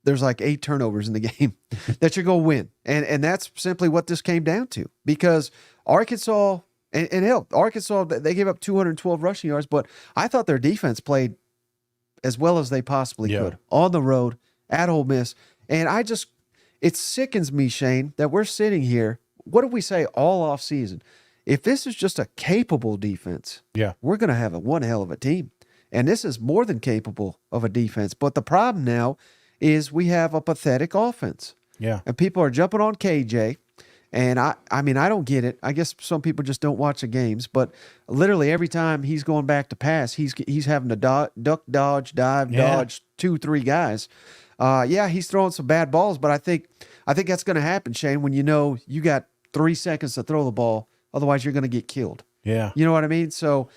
there's like 8 turnovers in the game, that you're going to win. And that's simply what this came down to, because Arkansas, and hell, Arkansas, they gave up 212 rushing yards, but I thought their defense played as well as they possibly could on the road at Ole Miss. And it sickens me, Shane, that we're sitting here. What did we say all off season? If this is just a capable defense, we're going to have one hell of a team. And this is more than capable of a defense. But the problem now is we have a pathetic offense.
Yeah.
And people are jumping on KJ. And I mean, I don't get it. I guess some people just don't watch the games. But literally every time he's going back to pass, he's having to duck, dodge, dive, dodge 2-3 guys. He's throwing some bad balls, but I think that's going to happen, Shane, when you know you got 3 seconds to throw the ball. Otherwise, you're going to get killed.
Yeah.
You know what I mean? So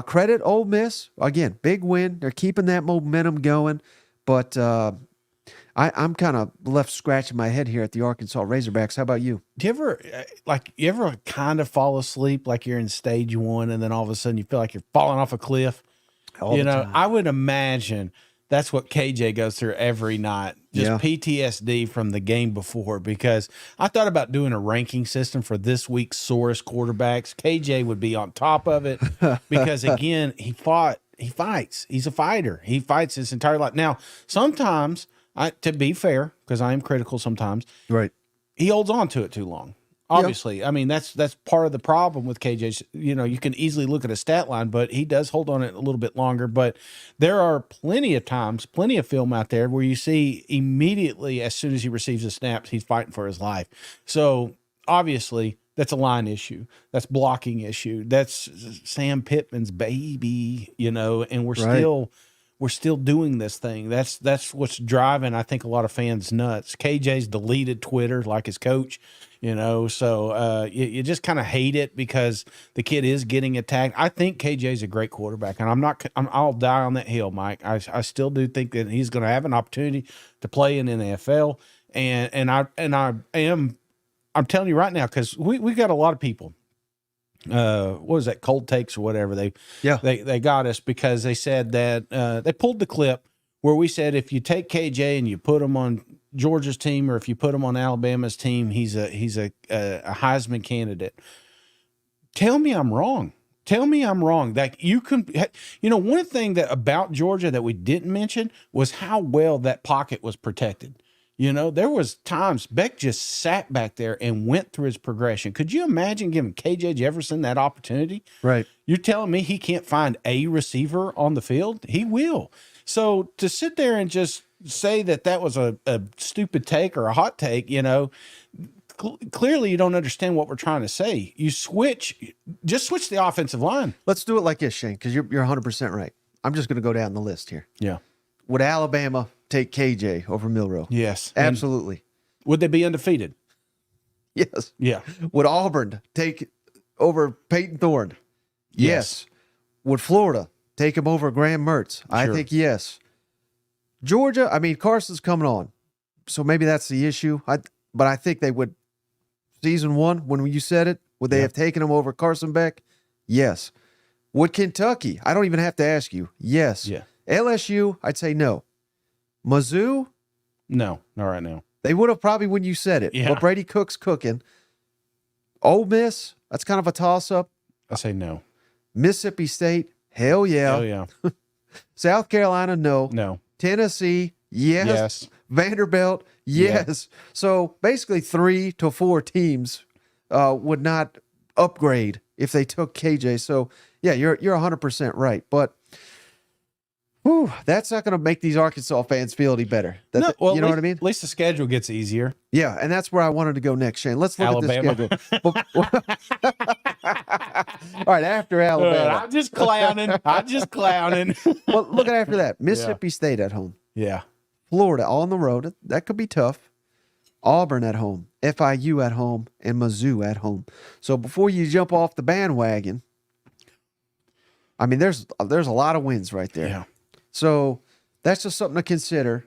credit Ole Miss. Again, big win. They're keeping that momentum going. But I'm kind of left scratching my head here at the Arkansas Razorbacks. How about you?
Do you ever kind of fall asleep like you're in stage 1 and then all of a sudden you feel like you're falling off a cliff?
All the time.
I would imagine that's what KJ goes through every night. Just PTSD from the game before, because I thought about doing a ranking system for this week's sorest quarterbacks. KJ would be on top of it because, again, he fights. He's a fighter. He fights his entire life. Now, sometimes, to be fair, because I am critical sometimes,
right,
he holds on to it too long. Obviously, I mean, that's part of the problem with KJ's. You can easily look at a stat line, but he does hold on it a little bit longer. But there are plenty of times, plenty of film out there where you see immediately as soon as he receives the snaps, he's fighting for his life. So obviously, that's a line issue. That's blocking issue. That's Sam Pittman's baby, and we're still doing this thing. That's what's driving, I think, a lot of fans nuts. KJ's deleted Twitter like his coach, so you just kind of hate it because the kid is getting attacked. I think KJ's a great quarterback, and I'll die on that hill, Mike. I still do think that he's going to have an opportunity to play in the NFL, I'm telling you right now, because we got a lot of people. What was that, cold takes or whatever? They got us because they said that they pulled the clip where we said if you take KJ and you put him on Georgia's team or if you put him on Alabama's team, he's a Heisman candidate. Tell me I'm wrong. Tell me I'm wrong. That you can, one thing that about Georgia that we didn't mention was how well that pocket was protected. There was times Beck just sat back there and went through his progression. Could you imagine giving KJ Jefferson that opportunity?
Right.
You're telling me he can't find a receiver on the field? He will. So to sit there and just say that was a stupid take or a hot take, clearly you don't understand what we're trying to say. Just switch the offensive line.
Let's do it like this, Shane, because you're 100% right. I'm just going to go down the list here.
Yeah.
Would Alabama take KJ over Milroe?
Yes.
Absolutely.
And would they be undefeated?
Yes.
Yeah.
Would Auburn take over Peyton Thorne? Yes. Would Florida take him over Graham Mertz? I think yes. Georgia, I mean, Carson's coming on, so maybe that's the issue. But I think they would, season 1, when you said it, would they have taken him over Carson Beck? Yes. Would Kentucky? I don't even have to ask you. Yes.
Yeah.
LSU, I'd say no. Mizzou?
No, not right now.
They would have probably when you said it.
Yeah.
But Brady Cook's cooking. Ole Miss, that's kind of a toss-up.
I say no.
Mississippi State, hell yeah.
Hell yeah.
South Carolina, no.
No.
Tennessee, yes.
Yes.
Vanderbilt, yes.
Yeah.
So basically 3 to 4 teams would not upgrade if they took KJ. So yeah, you're 100% right. But that's not going to make these Arkansas fans feel any better. You know what I mean?
At least the schedule gets easier.
Yeah, and that's where I wanted to go next, Shane. Let's look
Alabama.
at the schedule. All right, after Alabama.
I'm just clowning.
Well, look at after that. Mississippi State at home.
Yeah.
Florida on the road. That could be tough. Auburn at home. FIU at home. And Mizzou at home. So before you jump off the bandwagon, I mean, there's a lot of wins right there.
Yeah.
So that's just something to consider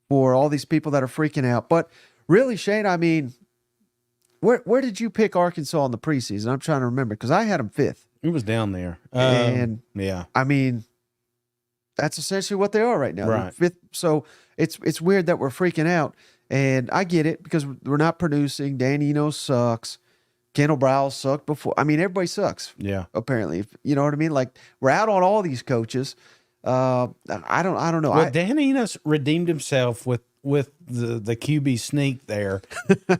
for all these people that are freaking out. But really, Shane, I mean, where did you pick Arkansas in the preseason? I'm trying to remember because I had them 5th
It was down there.
And
yeah,
I mean, that's essentially what they are right now.
Right.
So it's weird that we're freaking out. And I get it because we're not producing. Dan Eno sucks. Kendall Browse sucked before. I mean, everybody sucks.
Yeah.
Apparently, you know what I mean. Like we're out on all these coaches. I don't know.
Well, Dan Enos redeemed himself with the QB sneak there,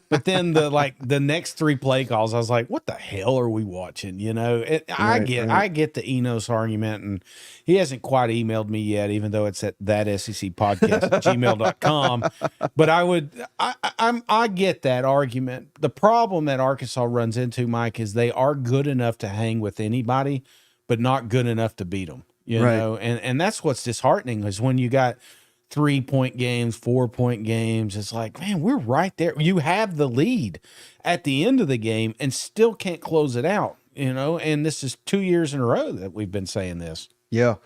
but then the next 3 play calls, I was like, what the hell are we watching? You know, I get the Enos argument, and he hasn't quite emailed me yet, even though it's at that SEC podcast at gmail.com. But I get that argument. The problem that Arkansas runs into, Mike, is they are good enough to hang with anybody, but not good enough to beat them. You know, and that's what's disheartening is when you got 3-point games, 4-point games. It's like, man, we're right there. You have the lead at the end of the game and still can't close it out, you know, and this is 2 years in a row that we've been saying this.
Yeah.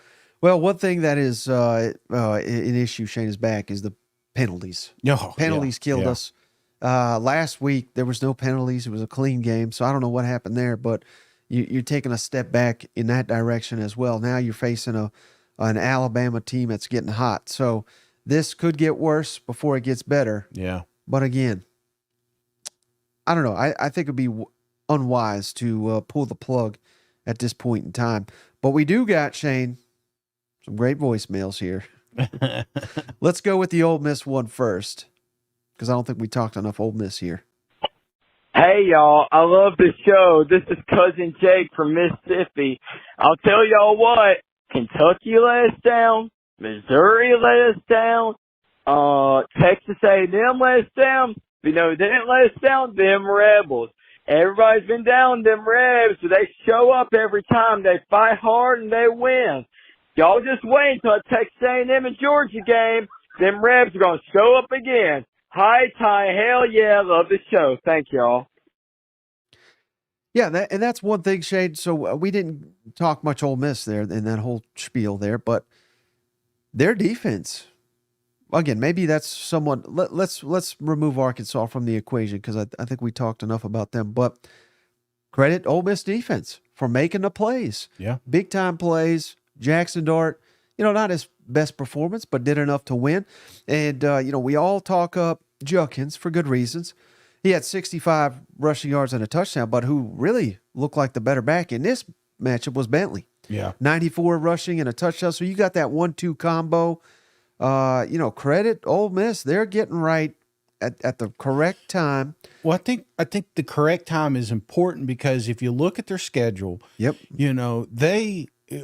Well, one thing that is an issue, Shane, is back is the penalties. Penalties killed us. Last week, there was no penalties. It was a clean game, so I don't know what happened there, but you're taking a step back in that direction as well. Now you're facing an Alabama team that's getting hot. So this could get worse before it gets better.
Yeah.
But again, I don't know. I think it'd be unwise to pull the plug at this point in time. But we do got, Shane, some great voicemails here. Let's go with the Ole Miss one first, because I don't think we talked enough Ole Miss here.
Hey, y'all. I love the show. This is Cousin Jake from Mississippi. I'll tell y'all what. Kentucky let us down. Missouri let us down. Texas A&M let us down. You know who didn't let us down? Them Rebels. Everybody's been down them Rebs, so they show up every time. They fight hard and they win. Y'all just wait until a Texas A&M and Georgia game. Them Rebs are going to show up again. Hi, Ty. Hell yeah. Love the show. Thank y'all.
Yeah, that's one thing, Shade. So we didn't talk much Ole Miss there in that whole spiel there, but their defense, again, maybe that's somewhat. Let's remove Arkansas from the equation because I think we talked enough about them. But credit Ole Miss defense for making the plays.
Yeah,
big time plays. Jackson Dart, not his best performance, but did enough to win. And we all talk up Judkins for good reasons. He had 65 rushing yards and a touchdown, but who really looked like the better back in this matchup was Bentley.
Yeah.
94 rushing and a touchdown. So you got that 1-2 combo. Credit Ole Miss. They're getting right at the correct time.
Well, I think the correct time is important because if you look at their schedule,
yep.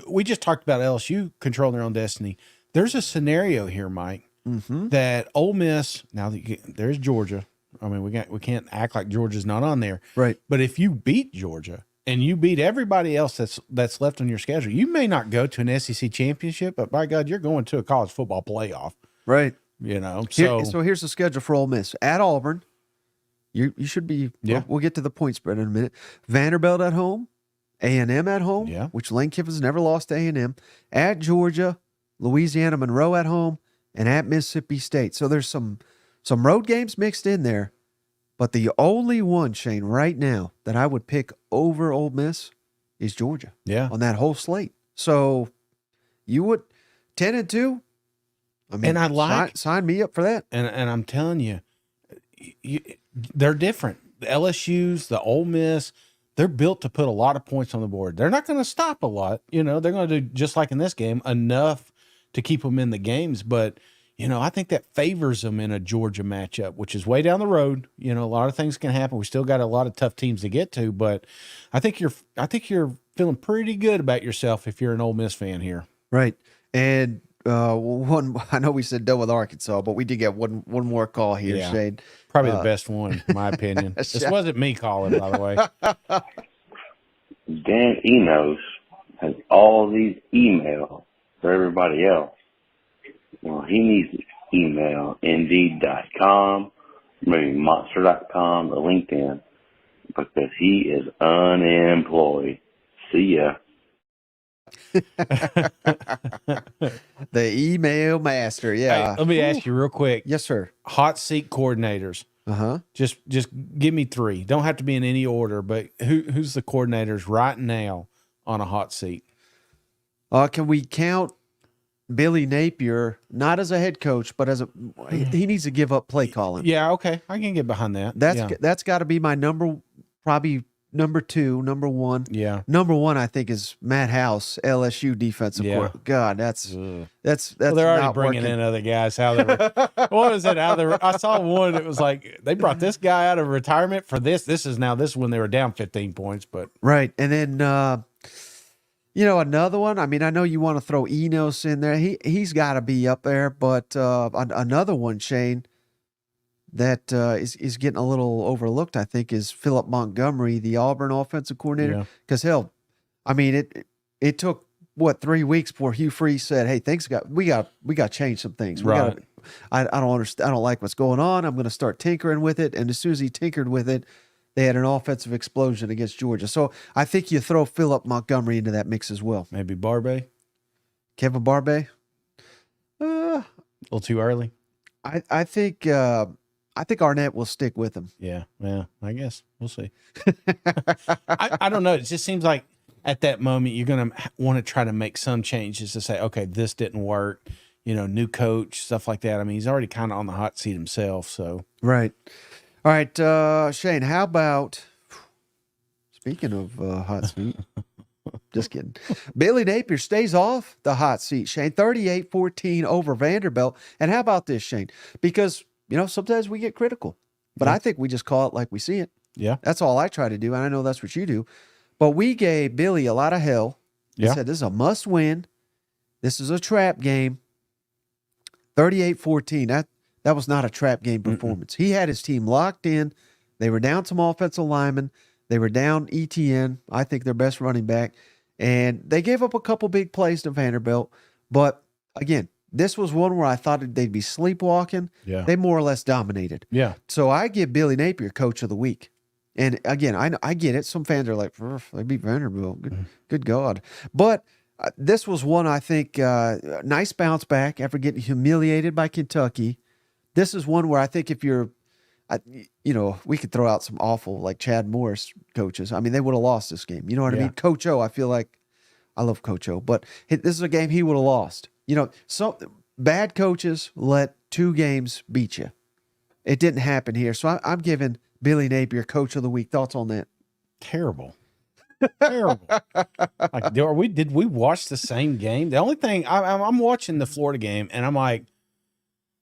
We just talked about LSU controlling their own destiny. There's a scenario here, Mike, that Ole Miss, now there's Georgia. I mean, we can't act like Georgia's not on there.
Right.
But if you beat Georgia and you beat everybody else that's left on your schedule, you may not go to an SEC championship, but by God, you're going to a college football playoff.
Right.
So
here's the schedule for Ole Miss. At Auburn, you should be, we'll get to the point spread in a minute. Vanderbilt at home, A&M at home, which Lane Kiffin's never lost to A&M. At Georgia, Louisiana Monroe at home, and at Mississippi State. So there's some road games mixed in there, but the only one, Shane, right now that I would pick over Ole Miss is Georgia.
Yeah.
On that whole slate. So you would 10-2. I mean,
and I like
sign me up for that.
And I'm telling you, they're different. The LSU's, the Ole Miss, they're built to put a lot of points on the board. They're not going to stop a lot. They're going to do just like in this game enough to keep them in the games, but. I think that favors them in a Georgia matchup, which is way down the road. A lot of things can happen. We still got a lot of tough teams to get to, but I think you're feeling pretty good about yourself if you're an Ole Miss fan here.
Right. And I know we said done with Arkansas, but we did get one more call here, Shane.
Probably the best one, in my opinion. This wasn't me calling, by the way.
Dan Enos has all these emails for everybody else. Well, he needs to email Indeed.com, maybe Monster.com, or LinkedIn, because he is unemployed. See ya.
The email master, yeah.
Hey, let me ask you real quick.
Yes, sir.
Hot seat coordinators. Just give me 3. Don't have to be in any order, but who's the coordinators right now on a hot seat.
Can we count Billy Napier not as a head coach, but as he needs to give up play calling?
Yeah, okay, I can get behind that.
That's got to be my probably number two, number one.
Yeah,
number one I think is Matt House, LSU defensive coordinator. God, that's
well,
they're
already
not
bringing
working.
in other guys. How they what was it? I saw one. It was like they brought this guy out of retirement for this. This is when they were down 15 points, but
right. And then another one. I mean, I know you want to throw Enos in there. He's got to be up there, but another one, Shane, that is getting a little overlooked, I think, is Philip Montgomery, the Auburn offensive coordinator. Because it took 3 weeks before Hugh Freeze said, "Hey, we got to change some things.
Right.
I don't understand. I don't like what's going on. I'm going to start tinkering with it." And as soon as he tinkered with it, they had an offensive explosion against Georgia. So I think you throw Philip Montgomery into that mix as well.
maybe Barbe.
Kevin Barbe.
A little too early.
I think Arnett will stick with him.
Yeah, I guess we'll see. I don't know. It just seems like at that moment you're going to want to try to make some changes to say, okay, this didn't work. New coach, stuff like that. I mean, he's already kind of on the hot seat himself. So
right. All right, Shane. How about speaking of hot seat? Just kidding. Billy Napier stays off the hot seat. Shane, 38-14 over Vanderbilt. And how about this, Shane? Because sometimes we get critical, but I think we just call it like we see it.
Yeah.
That's all I try to do, and I know that's what you do. But we gave Billy a lot of hell. We said this is a must-win. This is a trap game. 38-14. That was not a trap game performance. He had his team locked in. They were down some offensive linemen. They were down ETN, I think their best running back. And they gave up a couple big plays to Vanderbilt. But, again, this was one where I thought they'd be sleepwalking.
Yeah.
They more or less dominated.
Yeah.
So I give Billy Napier Coach of the Week. And again, I get it. Some fans are like, they beat Vanderbilt. Good God. But this was one, I think, nice bounce back after getting humiliated by Kentucky. This is one where I think if you're, we could throw out some awful, like Chad Morris coaches. I mean, they would have lost this game. You know what I mean? Coach O, I feel like, I love Coach O, but this is a game he would have lost. Some bad coaches let 2 games beat you. It didn't happen here. So I'm giving Billy Napier Coach of the Week. Thoughts on that?
Terrible. Like, did we watch the same game? The only thing I'm watching the Florida game, and I'm like,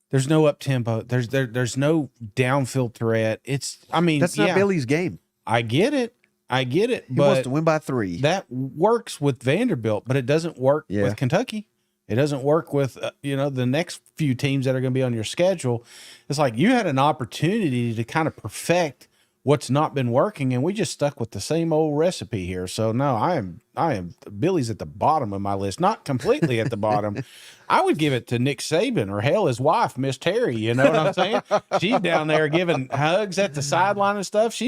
there's no up tempo. There's no downfield threat. That's
not Billy's game.
I get it.
He
but
wants to win by 3.
That works with Vanderbilt, but it doesn't work with Kentucky. It doesn't work with the next few teams that are going to be on your schedule. It's like you had an opportunity to kind of perfect what's not been working, and we just stuck with the same old recipe here. So no, I am Billy's at the bottom of my list, not completely at the bottom. I would give it to Nick Saban or hell his wife, Miss Terry. You know what I'm saying? She's down there giving hugs at the sideline and stuff.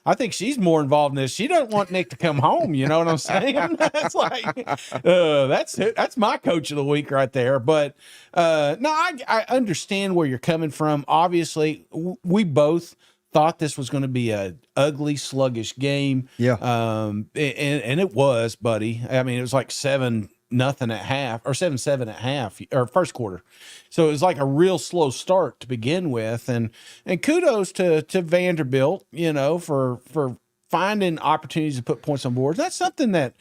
I think she's more involved in this. She doesn't want Nick to come home. You know what I'm saying? That's like that's my Coach of the Week right there. But no, I understand where you're coming from. Obviously, we both thought this was going to be a ugly, sluggish game.
Yeah.
And it was, buddy. I mean, it was like 7-0 at half, or 7-7 at half, or first quarter. So it was like a real slow start to begin with. And kudos to Vanderbilt, for finding opportunities to put points on board. That's something that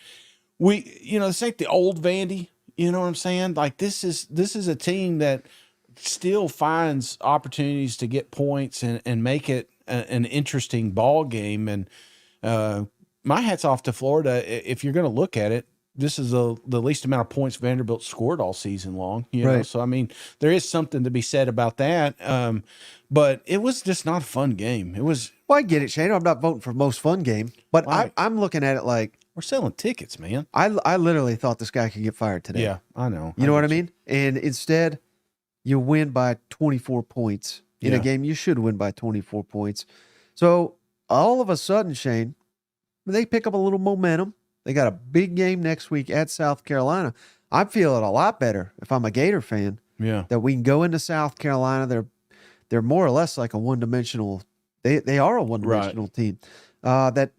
this ain't the old Vandy. You know what I'm saying? Like this is a team that still finds opportunities to get points and make it an interesting ball game. And my hat's off to Florida. If you're going to look at it, this is the least amount of points Vanderbilt scored all season long. You know? So, I mean, there is something to be said about that. But it was just not a fun game. It was.
Well, I get it, Shane. I'm not voting for most fun game, but
right.
I'm looking at it like
we're selling tickets, man.
I literally thought this guy could get fired today.
Yeah, I know.
You know what I mean? And instead, you win by 24 points in a game you should win by 24 points. So all of a sudden, Shane, they pick up a little momentum. They got a big game next week at South Carolina. I'm feeling a lot better if I'm a Gator fan.
Yeah,
that we can go into South Carolina. They're more or less like a one-dimensional. They are a one-dimensional team. That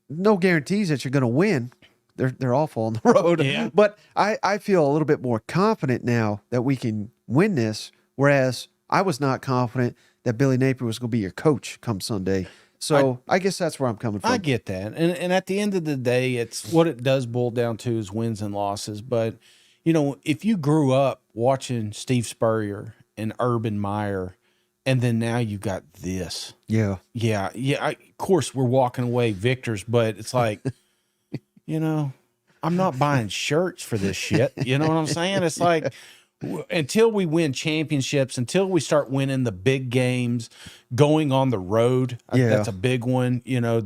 no guarantees that you're going to win. they're awful on the road.
Yeah.
But I feel a little bit more confident now that we can win this, whereas I was not confident that Billy Napier was going to be your coach come Sunday. So I guess that's where I'm coming from.
I get that. And at the end of the day, it's what it does boil down to is wins and losses. But, you know, if you grew up watching Steve Spurrier and Urban Meyer, and then now you got this.
Yeah.
Yeah. Of course, we're walking away victors, but it's like, you know, I'm not buying shirts for this shit. You know what I'm saying? It's like, until we win championships, until we start winning the big games, going on the road, that's a big one. You know,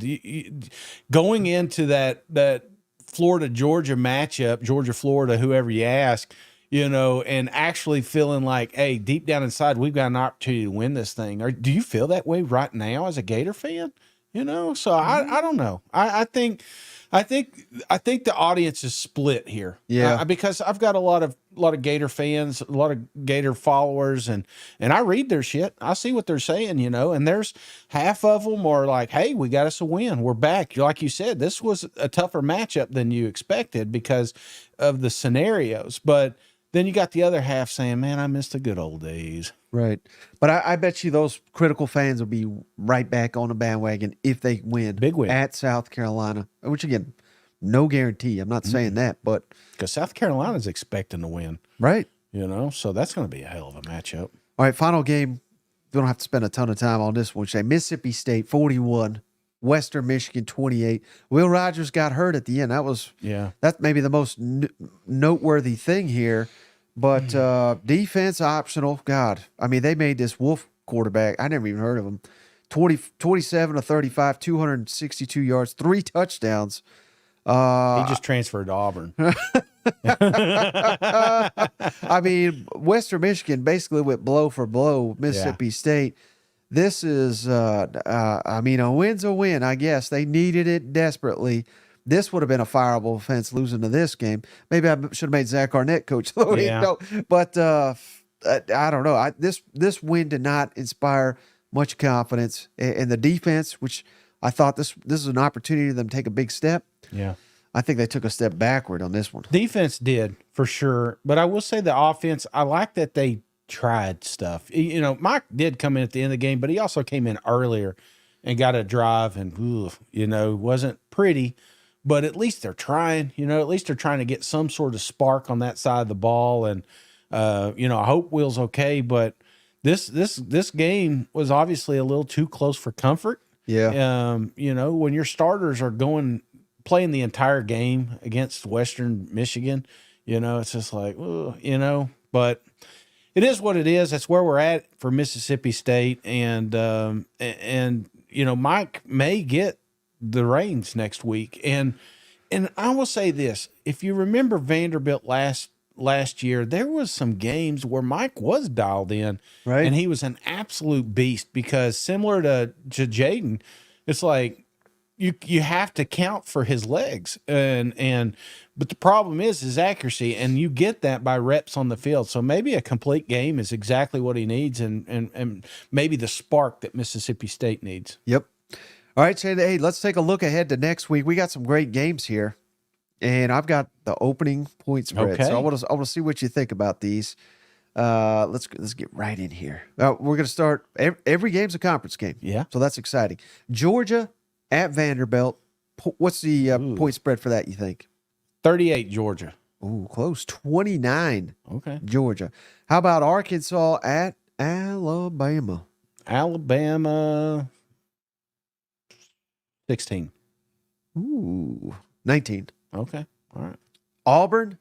going into that Florida-Georgia matchup, Georgia-Florida, whoever you ask, you know, and actually feeling like, hey, deep down inside, we've got an opportunity to win this thing. Or do you feel that way right now as a Gator fan? You know, so I don't know. I think the audience is split here.
Yeah,
because I've got a lot of Gator fans, a lot of Gator followers, and I read their shit. I see what they're saying, you know. And there's half of them are like, "Hey, we got us a win. We're back." Like you said, this was a tougher matchup than you expected because of the scenarios. But then you got the other half saying, "Man, I miss the good old days."
Right. But I bet you those critical fans will be right back on the bandwagon if they win.
Big win.
At South Carolina, which again, no guarantee. I'm not saying that, but
because South Carolina's expecting to win.
Right.
You know, so that's going to be a hell of a matchup.
All right, final game. We don't have to spend a ton of time on this one. Say Mississippi State 41, Western Michigan 28. Will Rogers got hurt at the end. That's maybe the most noteworthy thing here. But defense optional. God, I mean, they made this Wolf quarterback. I never even heard of him. 27 to 35, 262 yards, 3 touchdowns.
He just transferred to Auburn.
I mean, Western Michigan basically went blow for blow with Mississippi State. This is, I mean, a win's a win, I guess. They needed it desperately. This would have been a fireable offense losing to this game. Maybe I should have made Zach Arnett coach. But I don't know. This win did not inspire much confidence in the defense, which I thought this is an opportunity for them to take a big step.
Yeah.
I think they took a step backward on this one.
Defense did, for sure. But I will say the offense, I like that they tried stuff. You know, Mike did come in at the end of the game, but he also came in earlier and got a drive and, you know, wasn't pretty. But at least they're trying, you know, at least they're trying to get some sort of spark on that side of the ball. And, you know, I hope Will's okay. But this game was obviously a little too close for comfort.
Yeah.
You know, when your starters are playing the entire game against Western Michigan, you know, it's just like, you know, but it is what it is. That's where we're at for Mississippi State. And, you know, Mike may get the reins next week. And I will say this, if you remember Vanderbilt last year, there was some games where Mike was dialed in,
right?
And he was an absolute beast because similar to Jaden, it's like you have to count for his legs but the problem is his accuracy, and you get that by reps on the field. So maybe a complete game is exactly what he needs, and maybe the spark that Mississippi State needs.
Yep. All right, Shane, hey, let's take a look ahead to next week. We got some great games here, and I've got the opening point spread.
Okay.
So I want to see what you think about these. Let's get right in here. We're going to start. Every game's a conference game.
Yeah.
So that's exciting. Georgia at Vanderbilt. What's the point spread for that, you think?
38 Georgia.
Ooh, close. 29
Okay.
Georgia. How about Arkansas at Alabama?
Alabama 16.
Ooh, 19.
Okay. All right.
Auburn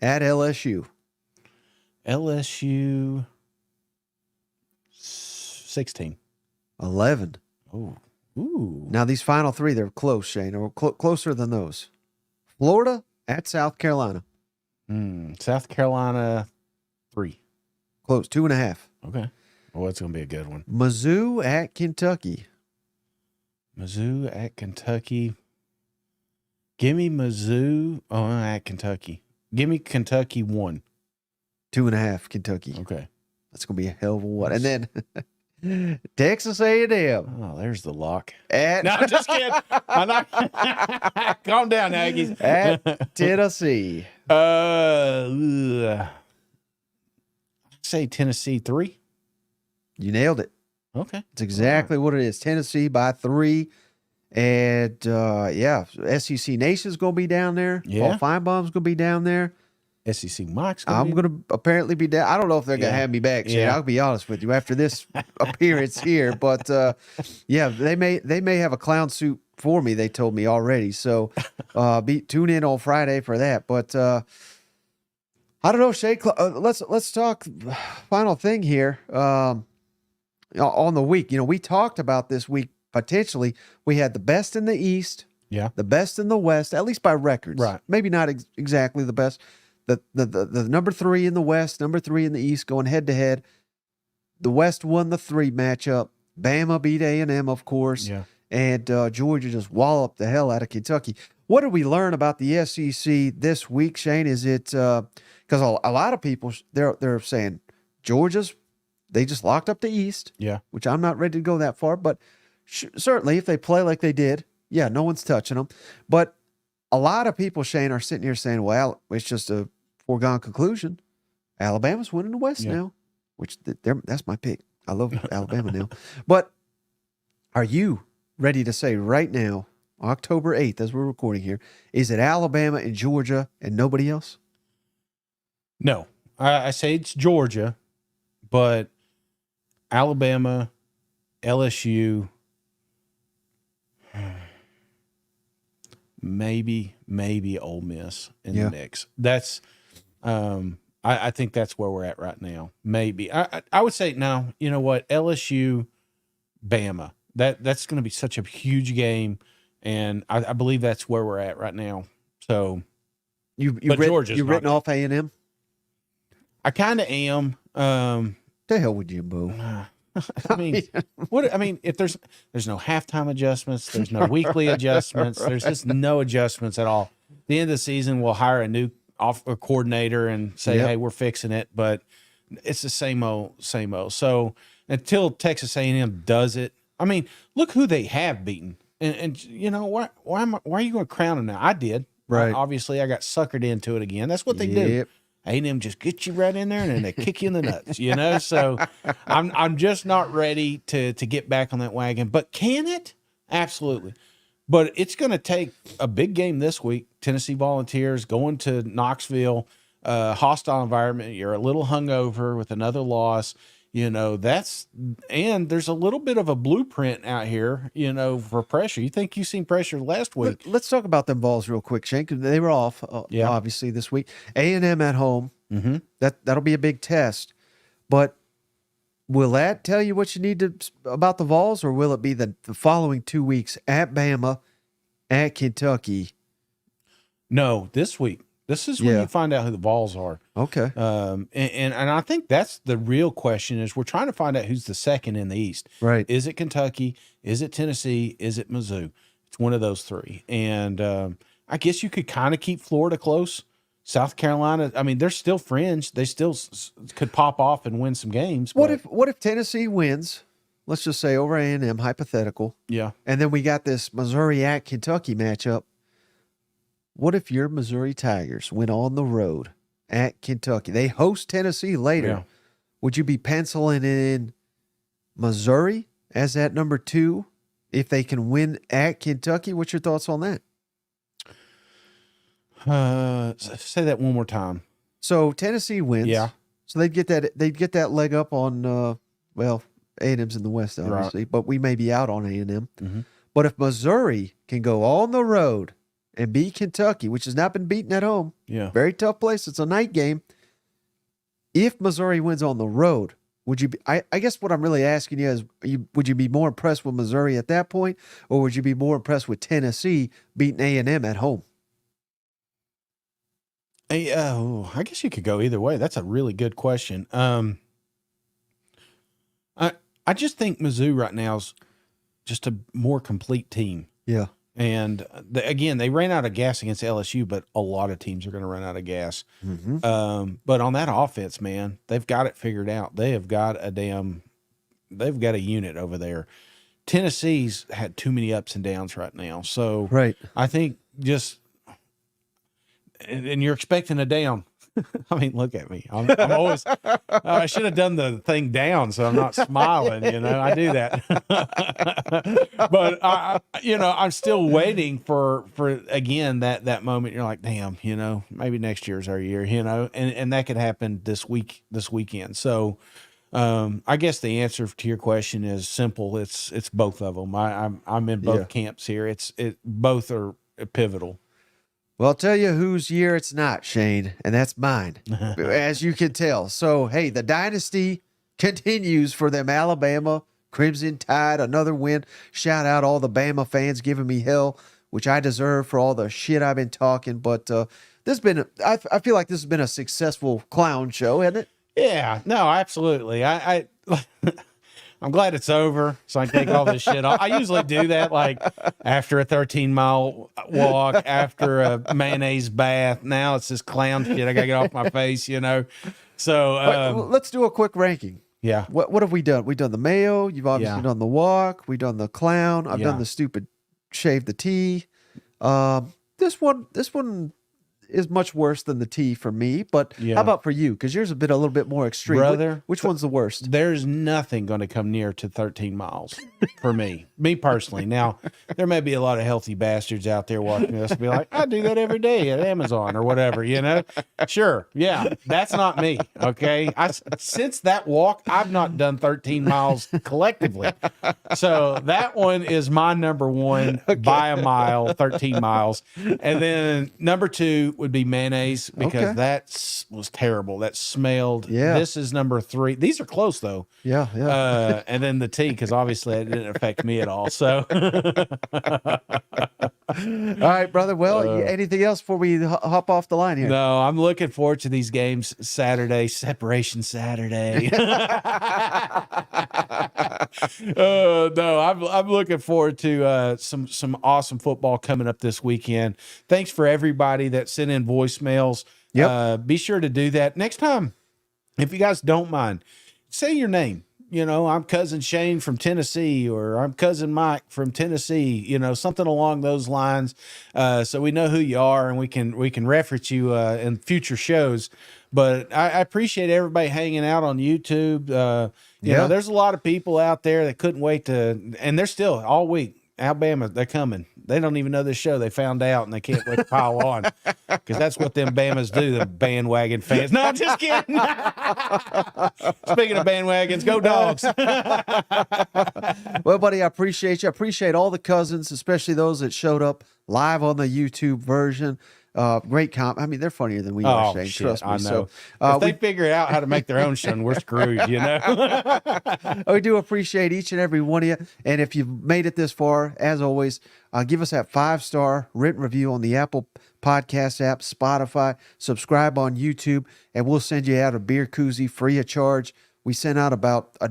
at LSU.
LSU 16.
11.
Oh. Ooh.
Now, these final three, they're close, Shane, or closer than those. Florida at South Carolina.
South Carolina 3.
Close, 2.5.
Okay. Oh, it's going to be a good one.
Mizzou at Kentucky.
Mizzou at Kentucky. Give me Mizzou at Kentucky. Give me Kentucky 1.
2.5 Kentucky.
Okay.
That's going to be a hell of a one. And then Texas A&M.
Oh, there's the lock.
At,
No, I'm just kidding. I'm not. Calm down, Aggies.
at Tennessee.
Say Tennessee 3.
You nailed it.
Okay.
It's exactly what it is. Tennessee by 3. And, SEC Nation's going to be down there.
Yeah.
Paul Feinbaum's going to be down there.
SEC Mike's
I'm going to apparently be down. I don't know if they're going to have me back. Shane. I'll be honest with you after this appearance here. But, they may have a clown suit for me, they told me already. So tune in on Friday for that. But I don't know, Shay. Let's talk final thing here on the week. We talked about this week potentially. We had the best in the East, the best in the West, at least by records. Right? Maybe not exactly the best. The number 3 in the West, number 3 in the East, going head to head. The West won the 3 matchup. Bama beat A&M, of course. Yeah. And Georgia just walloped the hell out of Kentucky. What did we learn about the SEC this week, Shane? Is it because a lot of people they're saying they just locked up the East, which I'm not ready to go that far, but certainly if they play like they did, no one's touching them. But a lot of people, Shane, are sitting here saying, well, it's just a foregone conclusion. Alabama's winning the West now, which that's my pick. I love Alabama now. But are you ready to say right now, October 8th, as we're recording here, is it Alabama and Georgia and nobody else?
No. I say it's Georgia, but Alabama, LSU, maybe Ole Miss in the mix. That's I think that's where we're at right now. Maybe I would say no. You know what? LSU, Bama. That's going to be such a huge game, and I believe that's where we're at right now. So
Georgia's written off A&M.
I kind of am.
The hell would you, boo?
I mean, if there's no halftime adjustments, there's no weekly adjustments, there's just no adjustments at all. At the end of the season, we'll hire a new coordinator and say, hey, we're fixing it, but it's the same old. So until Texas A&M does it, I mean, look who they have beaten, and why are you going to crown them now? I did, right? Obviously, I got suckered into it again. That's what they do. A&M just get you right in there and then they kick you in the nuts, So I'm just not ready to get back on that wagon. But can it? Absolutely. But it's going to take a big game this week. Tennessee Volunteers going to Knoxville, hostile environment. You're a little hungover with another loss. And there's a little bit of a blueprint out here, for pressure. You think you've seen pressure last week.
Let's talk about them balls real quick, Shane, because they were off, obviously, this week. A&M at home, that'll be a big test. But will that tell you what you need about the Vols, or will it be the following 2 weeks at Bama, at Kentucky?
No, this week. This is when you find out who the Vols are.
Okay.
And I think that's the real question is we're trying to find out who's the second in the East.
Right.
Is it Kentucky? Is it Tennessee? Is it Mizzou? It's one of those 3. And I guess you could kind of keep Florida close. South Carolina, I mean, they're still fringe. They still could pop off and win some games.
What if Tennessee wins? Let's just say over A&M, hypothetical.
Yeah.
And then we got this Missouri at Kentucky matchup. What if your Missouri Tigers went on the road at Kentucky? They host Tennessee later. Yeah. Would you be penciling in Missouri as that number 2 if they can win at Kentucky? What's your thoughts on that?
Say that one more time.
So Tennessee wins.
Yeah.
So they'd get that leg up on A&M's in the West, obviously, but we may be out on A&M. Mm-hmm. But if Missouri can go on the road and beat Kentucky, which has not been beaten at home.
Yeah.
Very tough place. It's a night game. If Missouri wins on the road, would you be, I guess what I'm really asking you is, would you be more impressed with Missouri at that point, or would you be more impressed with Tennessee beating A&M at home?
I guess you could go either way. That's a really good question. I just think Mizzou right now is just a more complete team.
Yeah.
And again, they ran out of gas against LSU, but a lot of teams are going to run out of gas.
Mm-hmm.
But on that offense, man, they've got it figured out. They have got a damn they've got a unit over there. Tennessee's had too many ups and downs right now. So
Right.
I think and you're expecting a down. I mean, look at me. I'm always, I should have done the thing down so I'm not smiling, I do that. But I'm still waiting for again, that moment. You're like, damn, maybe next year's our year, and that could happen this weekend. So, I guess the answer to your question is simple. It's both of them. I'm in both camps here. Both are pivotal.
Well, I'll tell you whose year it's not, Shane, and that's mine, as you can tell. So, hey, the dynasty continues for them Alabama Crimson Tide, another win. Shout out all the Bama fans giving me hell, which I deserve for all the shit I've been talking. But this has been, I feel like this has been a successful clown show, hasn't it?
Yeah, no, absolutely. I'm glad it's over, so I can take all this shit off. I usually do that, like after a 13-mile walk, after a mayonnaise bath. Now it's this clown shit I got to get off my face, So
let's do a quick ranking.
Yeah.
What have we done? We've done the mayo. You've obviously done the walk. We've done the clown. I've done the stupid shave the tea. This one is much worse than the tea for me, but how about for you? Because yours has been a little bit more extreme.
Brother,
which one's the worst?
There's nothing going to come near to 13 miles for me personally. Now, there may be a lot of healthy bastards out there watching this and be like, I do that every day at Amazon or whatever, Sure. Yeah. That's not me. Okay. Since that walk, I've not done 13 miles collectively. So that one is my number one by a mile, 13 miles. And then number two would be mayonnaise, because that was terrible. That smelled.
Yeah.
This is number three. These are close though.
Yeah.
And then the tea, because obviously it didn't affect me at all. So,
all right, brother. Well, anything else before we hop off the line here?
No, I'm looking forward to these games Saturday, Separation Saturday. No, I'm looking forward to some awesome football coming up this weekend. Thanks for everybody that sent in voicemails.
Yep.
Be sure to do that next time. If you guys don't mind, say your name. I'm Cousin Shane from Tennessee, or I'm Cousin Mike from Tennessee, something along those lines. So we know who you are, and we can reference you in future shows. But I appreciate everybody hanging out on YouTube. There's a lot of people out there that couldn't wait and they're still all week. Alabama, they're coming. They don't even know this show. They found out, and they can't wait to pile on, because that's what them Bamas do, the bandwagon fans. No, I'm just kidding. Speaking of bandwagons, go Dogs.
Well, buddy, I appreciate you. I appreciate all the cousins, especially those that showed up live on the YouTube version. Great comp. I mean, they're funnier than we are, Shane.
Shit,
Trust me.
I know.
So,
if they figure out how to make their own show, we're screwed,
We do appreciate each and every one of you. And if you've made it this far, as always, give us that 5-star written review on the Apple Podcast app, Spotify, subscribe on YouTube, and we'll send you out a beer koozie free of charge. We sent out about 2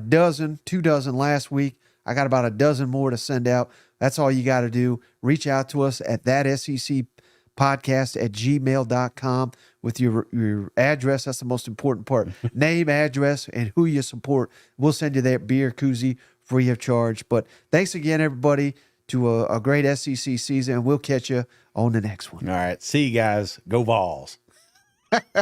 dozen last week. I got about 12 more to send out. That's all you got to do. Reach out to us at thatsecpodcast@gmail.com with your address. That's the most important part. Name, address, and who you support. We'll send you that beer koozie free of charge. But thanks again, everybody, to a great SEC season, and we'll catch you on the next one.
All right. See you guys. Go Vols.